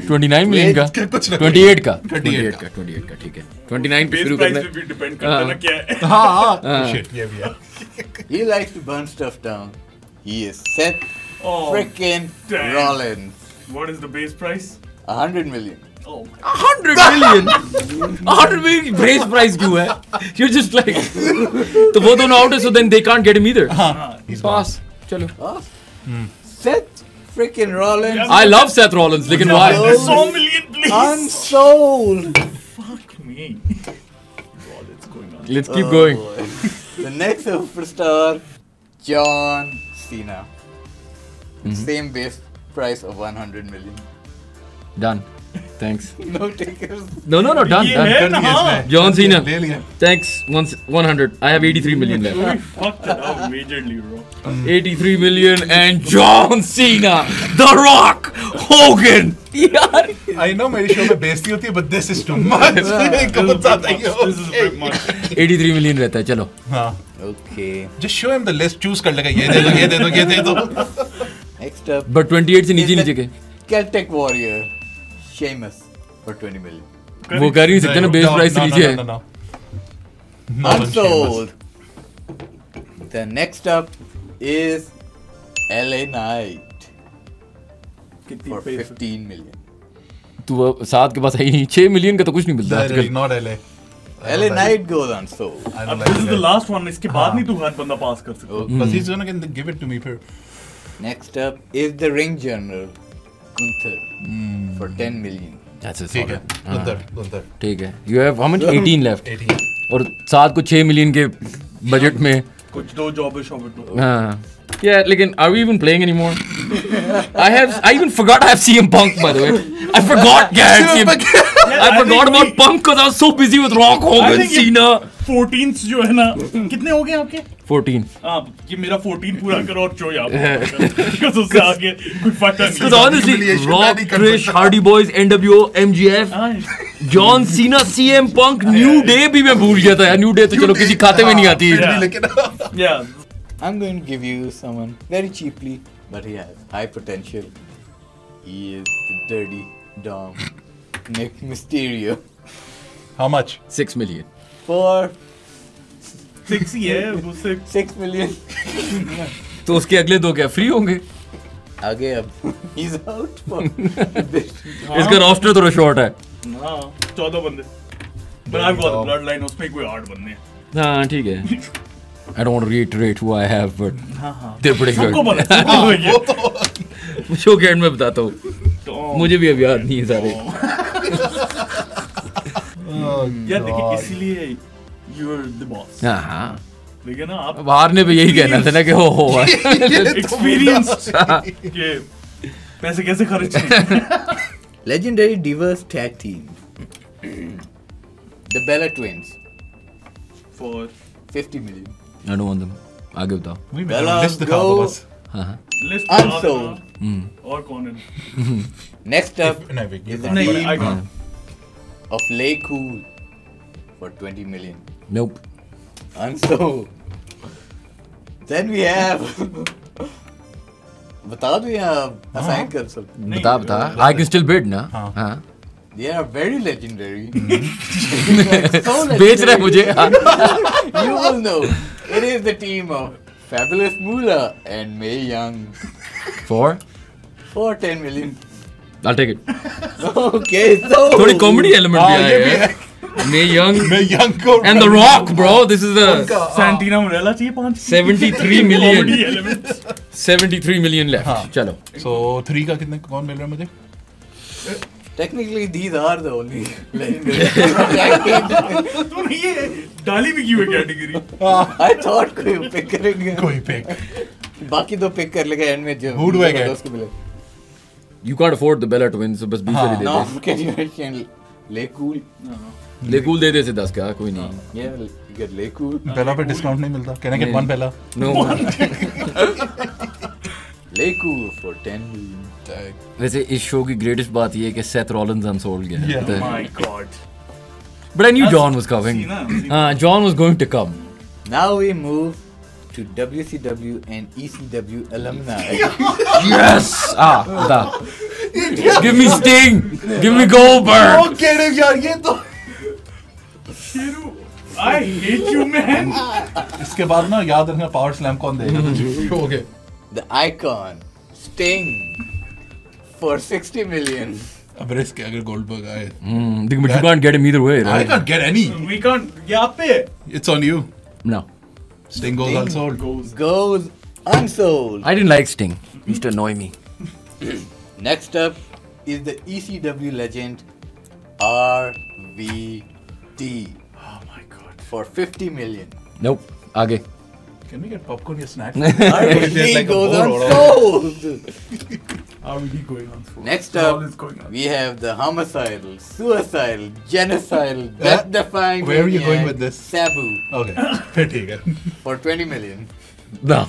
29 million का. कुछ ना 28 का. 28 का. 28 का. ठीक है. 29 पे बेस शुरू प्राइस करना पे है. भी डिपेंड करता है ना क्या है. हाँ. Shit, ये भी है. He likes to burn stuff down. He is Seth Oh, frickin' damn. Rollins. What is the base price? 100 million. Oh, 100 million. 100 million brace price क्यों है? You're just like तो वो दोनों out है, so then they can't get him either. He's Pass. चलो. Oh. Seth frickin' Rollins. Yeah. I love Seth Rollins, लेकिन why? 100 million please. Unsold. Fuck me. What's going on? Let's keep going. boy. The next superstar, John Cena. Same base price of 100 million. Done. Thanks. No takers. No, done. ये Done. है कर ना. दिया इसने. John Cena. ले लिया. Thanks. 100. I have 83 million left. We fucked it up majorly, bro. 83 million and John Cena, The Rock, Hogan. यार. I know मेरी शो में बेइज्जती होती है, but this is too much. बहुत ज्यादा ही हो. This is a bit much. 83 million रहता है. चलो. हाँ. Okay. Just show him the list. Choose कर लेगा. ये दे दो, ये दे दो, ये दे दो. Next up, But 28 से नीचे नीचे के. Celtic Warrior, Sheamus for 20 million. वो कर ही नहीं सकते ना, बेस प्राइस से नीचे है. Unsold. The next up is LA Knight for 15 million. तू सात के पास है ही नहीं. 6 million का तो कुछ नहीं मिलता आजकल. Not LA. LA Knight goes unsold. I अब don't this is the like last one. इसके बाद नहीं तू हर बंदा पास कर सकता. Okay. Because he's gonna give it to me for. Next up is the Ring General, Gunther for 10 million. That's a ठीक है. solid. Gunther. ठीक है. You have how much? 18 left. 18. और सात को 6 million के बजट में. कुछ दो जॉब दो. हाँ. Yeah, लेकिन are we even playing anymore? I even forgot I have CM Punk, by the way. I forgot. Yeah, I forgot about Punk because I was so busy with Rock, Hogan, think Cena. 14th जो है ना, कितने हो गए आपके? 14. हाँ, ये मेरा 14 पूरा करो और जो यहाँ because उससे आगे कोई फायदा नहीं। Because honestly, Humiliation Rock, नहीं कर Trish, सकता। Hardy Boys, NWO, MJF, John Cena, CM Punk, New Day भी मैं भूल गया था यार। New Day तो चलो किसी खाते में नहीं आती। Yeah. लेकिन Yeah. I'm going to give you someone very cheaply, but he has high potential. He is the dirty Dom, Nick Mysterio. how much? 6 million. For 6 ही है उससे। 6 million. तो उसके अगले 2 क्या फ्री होंगे? आगे अब he's out for this. इसका रोस्टर थोड़ा शॉर्ट है। हाँ, 14 बंदे। But I've got a bloodline, उसमें कोई 8 बंदे हैं। हाँ ठीक है। I don't want to reiterate who I have, but हाँ। they're pretty सबको good. पता है, सबको पता है। शो के एंड में बताता हूँ। तो- मुझे भी अब याद नहीं है सारे। यार देखिए, इसीलिए you are the boss। हाँ हाँ। देखिए ना आप अब हारने पे यही कहना था ना कि हो एक्सपीरियंस के पैसे कैसे खर्च हैं। Legendary Divas Tag Team. The Bella Twins. For 50 million. I don't want them. आगे बताओ। वही Bella, मैं लिस्ट दिखा दो go. बस। हाँ हाँ। list Unsold. और कौन है? Next up नहीं, wait, is the नहीं, team I got of Lay Cool for 20 million. Nope. Unsold. Then we have. बता दो या assign कर सकते? बता बता। I can still bid ना। हाँ। हाँ। They are very legendary. बेच रहा है मुझे। हाँ। You will know. It is the team of Fabulous Moolah and Mae Young For for 10 million. I'll take it. Okay, so थोड़ी कॉमेडी एलिमेंट हाँ, भी ये आया भी है। Mae Young मैं यंग को and The Rock, bro. This is the Santina Morella चाहिए 5 73 million. Comedy elements। 73 million left. हाँ। चलो। So 3 का कितने कौन मिल रहा है मुझे? technically these are the only legendary. तो ये डाली भी क्यों है कैटेगरी? I thought कोई pick करेंगे. कोई pick. बाकी दो pick कर लेगा end में जो Who do I get? उसको मिले. You can't afford the Bella Twins, so बस 20 वाली दे No, they. can you mention Lay Cool? ले कूल दे दे से 10 का कोई नहीं। Yeah, you get Lay Cool. बेला पे डिस्काउंट नहीं मिलता। Can I get one Bela? No. Lay Cool for 10 million. वैसे इस शो की ग्रेटेस्ट बात ये है कि सेथ रॉलिंस अनसोल्ड गया है। Yeah. पता है? My God। But I knew John was coming. Cena. John was going to come. Now we move to WCW and ECW alumni. Yes! बता। Give me Sting! Give me Goldberg! Okay, यार ये तो Shiru, I hate you, man। इसके बाद ना याद रखना power slam कौन देगा। Okay. The icon Sting for 60 million. अब रिस्क है अगर गोल्डबर्ग आए। But you can't get him either way, I right? can't get any. We can't, यहाँ पे It's on you. No. Sting goes unsold. Goes unsold. I didn't like Sting. He used to annoy me. Next up is the ECW legend RVD Oh my God। for 50 million. Nope. आगे. Can we get popcorn या snacks? RVD Like a goes bore हो रहा है। unsold. How are we going on? Next All up, is going on। we have the homicidal, suicidal, genocidal, death-defying Where are you going maniac, with this? Sabu Okay, फिर ठीक है। for 20 million. No.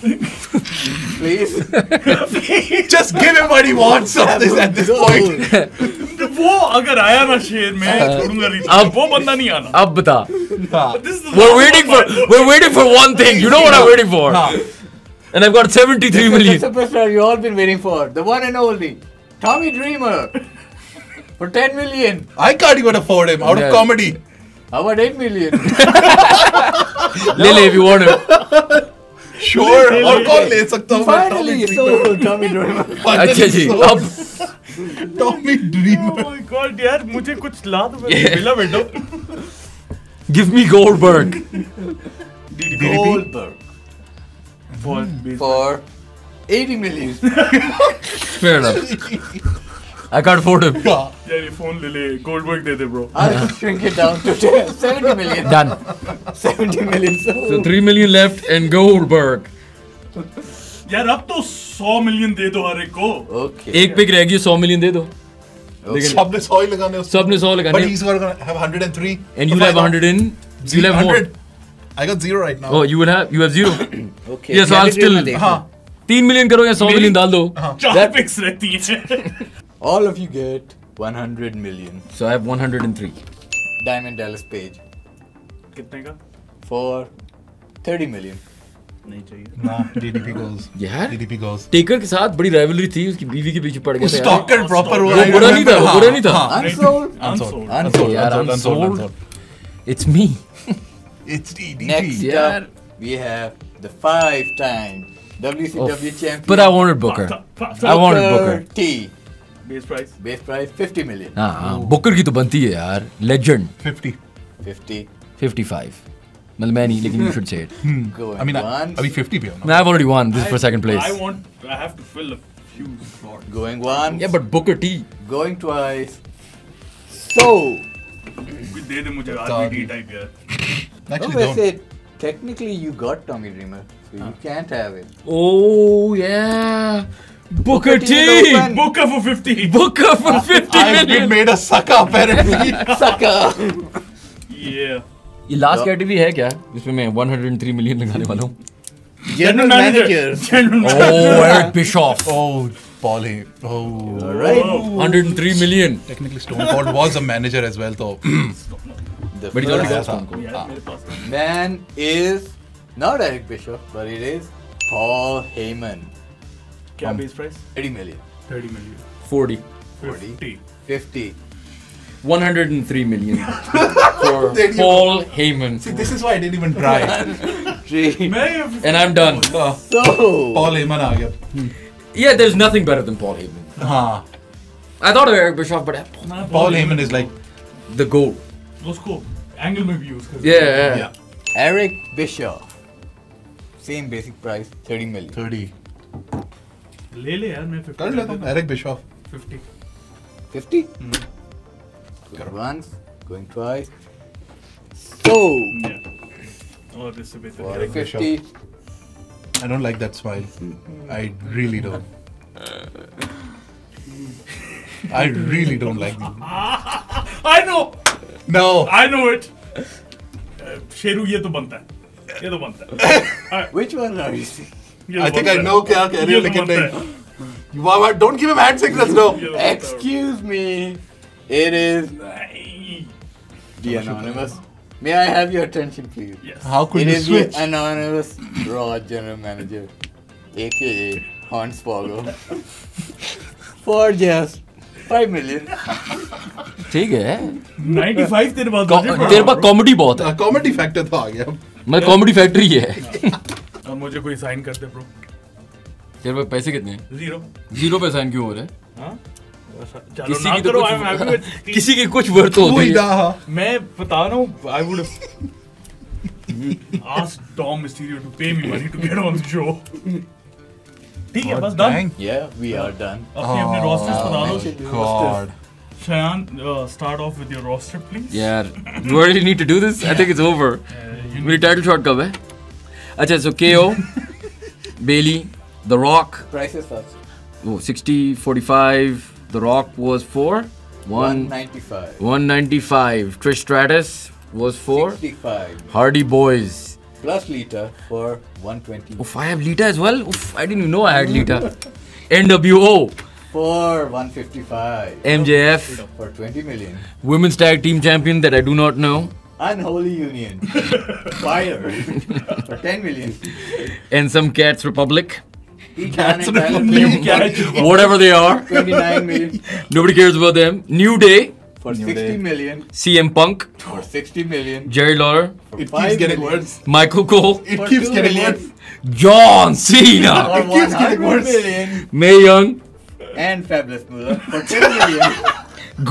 Please. Just give him what he wants at this point. वो अगर आया ना शेर में छोड़ूंगा नहीं। अब- वो बंदा नहीं आना। अब बता. This is the We're last waiting one. for we're waiting for one thing. You know what I'm waiting for? हाँ. And I've got 73 The million. superstar you all been waiting for, the one and only Tommy Dreamer for 10 million. I can't even afford him out of Yeah. comedy. How about 8 million? ले ले if you want him. Sure. और कौन ले सकता हूँ? Finally, so Tommy Dreamer. अच्छा जी. अब Tommy Dreamer. Oh my God यार, मुझे कुछ ला दो। मिला बेटो। give me Goldberg. Goldberg For for 80 million. Fair enough. I can't afford him. Yeah. यार ये फोन ले ले, Goldberg they they bro। I'll shrink it down to 70 million. Done. 70 million. So 3 million left and Goldberg. यार अब तो 100 million दे दो हर एक को। Okay. एक पिक रह गई 100 million दे दो. सबने 100 ही लगाने उसको. सबने 100 लगाने. But he's gonna have 103. And you'll have 100 in. You'll have more. 100. I got 0 right now. Oh, you have 0. Okay. Yes, I'll still. हाँ 3 million करो या 100 million डाल दो. 4 picks रहती हैं. All of you get 100 million. So I have 103. Diamond Dallas Page कितने का? for 30 million. नहीं चाहिए. nah, DDP goes. यार DDP goes. टेकर के साथ बड़ी राइवलरी थी, उसकी बीवी के पीछे पड़ गया था यार. Stalker proper वो बुरा नहीं था, वो बुरा नहीं था. Unsold. Unsold. यार, unsold. It's me. It's DDP. Next Yeah. up, we have the 5-time WCW champion. But I wanted Booker. I wanted Booker. T. Base price. Base price 50 million. हाँ, बुकर की तो बनती है यार. Legend. 50. 50. 55. मतलब मैं नहीं, लेकिन you should say it. Going I mean, once. अभी 50 पे हो ना. No, I've already won. This is for second place. I have to fill a few slots. Going once. Yeah, but Booker T. Going twice. So. दे दे मुझे आदमी D type यार. Oh, Actually, don't. वैसे technically you got Tommy Dreamer, so you can't have it. Oh yeah. Booker T. Open. Booker for 50. Booker for 50 I've been million. made a sucker apparently. Sucker. Yeah. ये last category है क्या जिसमें मैं 103 million लगाने वाला हूँ? General manager. Oh, Eric Bischoff. Oh, Paul Heyman. Oh. All right. 103 million. Technically, Stone Cold was a manager as well, though. The But he's already got first Stone Cold. यार मेरे पास. man is not Eric Bischoff, but it is Paul Heyman. क्या base price? 30 million. 30 million. 40. 50. 50. 103 million for Paul Heyman. See, this is why I didn't even try. Three. And I'm done. So. Paul Heyman आ गया. Yeah, there's nothing better than Paul Heyman. हाँ. I thought of Eric Bischoff, but Paul Heyman is like. the GOAT. उसको angle में भी use कर. Yeah. Eric Bischoff. Same basic price, 30 million. 30. ले ले यार मैं 50. कर लेता हूँ. Eric Bischoff. 50. 50? Going once, going twice. So. Yeah. और इससे बेहतर. For Eric 50. I don't like that smile. I really don't. I really don't like it. I know. No. I know it. Sheru ये तो बनता है. ये तो बनता है. Which one are you seeing? ये तो I think I बनता है. know क्या कह रहे ये हो तो लेकिन बनता नहीं. है. Wow, don't give him hand signals, no. ये तो बनता है. Excuse me. It is नहीं. the anonymous. May I have your attention, please? Yes. How could It you is switch? the anonymous Raw general manager, aka Hornswoggle, for just 5 million. ठीक है. 95 तेरे पास budget पड़ा. तेरे पास कॉमेडी बहुत है. Comedy factor तो आ गया. मैं कॉमेडी फैक्ट्री है. और मुझे कोई साइन कर दे ब्रो. तेरे पास पैसे कितने हैं? 0. 0 पे साइन क्यों हो रहा है? हाँ? चलो किसी ना की तो करो. I'm happy with कुछ किसी की कुछ वर्थ होती वही है. हाँ. मैं बता रहा हूँ. I would have asked Dom Mysterio to pay me money to get on the show. ठीक है बस done. Dang. Yeah, we are done. अपने rosters बता दो. Mention the God. Shayan, start off with your roster please. यार, do I really need to do this? I think it's over. मेरी title shot कब है? अच्छा, so KO, Bailey, The Rock. prices first. Oh, 60, 45. The Rock was for 195. 195. Trish Stratus was for 65. Hardy Boys. Plus Lita for 120. Oof, I have Lita as well. Oof, I didn't even know I had Lita. NWO, For 155. MJF, For 20 million. Women's Tag Team Champion that I do not know, Unholy Union. Fire. For 10 million. and some Cats Republic. Cats Catch. Whatever they are, 29 million. nobody cares about them. New Day, For 60 million. CM Punk, For 60 million. Jerry Lawler, It 5 keeps getting million. worse. Michael Cole, It For keeps 2 getting million. worse. John Cena, For It keeps getting 100 worse. million. Mae Young, And Fabulous Moolah. For 10 million.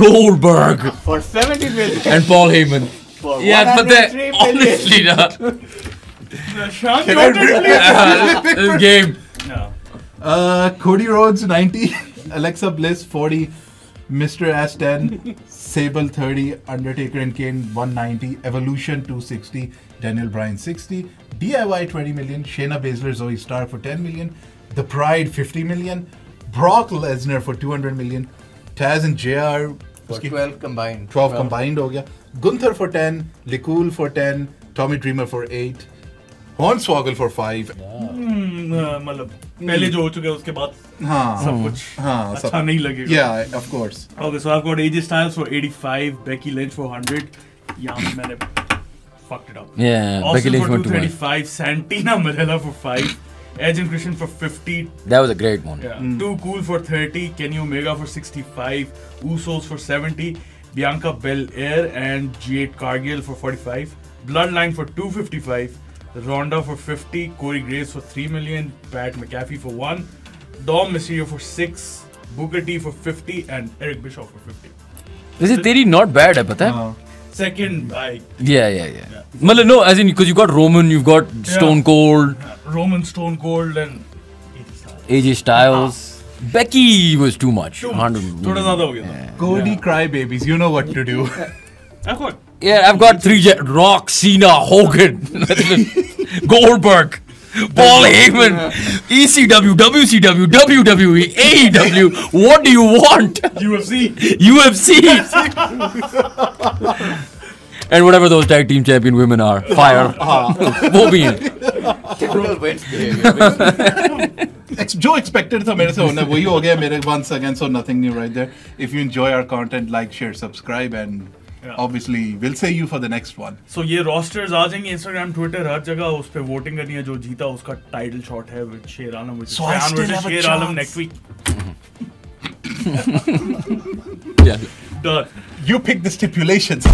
Goldberg, For 70 million. and Paul Heyman. For Yeah, but 103 million. honestly, Shayan, you wanted to this game. Yeah. Cody Rhodes 90, Alexa Bliss 40, Mr. Ash 10, Sable 30, Undertaker and Kane 190, Evolution 260, Daniel Bryan 60, DIY 20 million, Shayna Baszler Zoe Stark for 10 million, The Pride 50 million, Brock Lesnar for 200 million, Taz and JR For 12 combined. 12 combined हो गया, Gunther for 10, Likul for 10, Tommy Dreamer for 8, Hornswoggle for 5. मतलब पहले जो हो चुके हैं उसके बाद सब कुछ सब अच्छा नहीं लगेगा. Yeah, of course. Okay, so I've got AJ Styles for 85, Becky Lynch for 100. यहाँ पे मैंने fucked it up. Yeah, Austin Becky Lynch for went too much. 235, Santina Marella for 5, Edge and Christian for 50. That was a great one. Yeah. Too Cool for 30, Kenny Omega for 65, Usos for 70, Bianca Belair and Jade Cargill for 45, Bloodline for 255, Ronda for 50, Corey Graves for 3 million, Pat McAfee for 1, Dom Mysterio for 6, Booker T for 50 and Eric Bischoff for 50. This is तेरी not bad है पता है? Second, Yeah. मतलब no, as in because you got Roman, you've got Stone Cold, Roman, Stone Cold and AJ Styles. Becky was too much. Too much. 100. थोड़ा ज़्यादा हो गया था. Cody Crybabies, you know what to do. I've got Yeah, I've got 3 Rock, Cena, Hogan, Goldberg, Paul Heyman, ECW, WCW, WWE, AEW. What do you want? UFC. And whatever those tag team champion women are, fire. वो भी हैं. Typical Vince behavior. जो expected था मेरे से होना वही हो गया मेरे once again, so nothing new right there. If you enjoy our content, like, share, subscribe, and obviously we'll see you for the next one. So ये rosters आ जाएंगे Instagram, Twitter, हर जगह उस पे वोटिंग करनी है. जो जीता उसका टाइटल शॉट है with शेर आलम, which is So I Shayan still versus have a शेर आलम chance. next week. Yeah. Done. You pick the stipulations.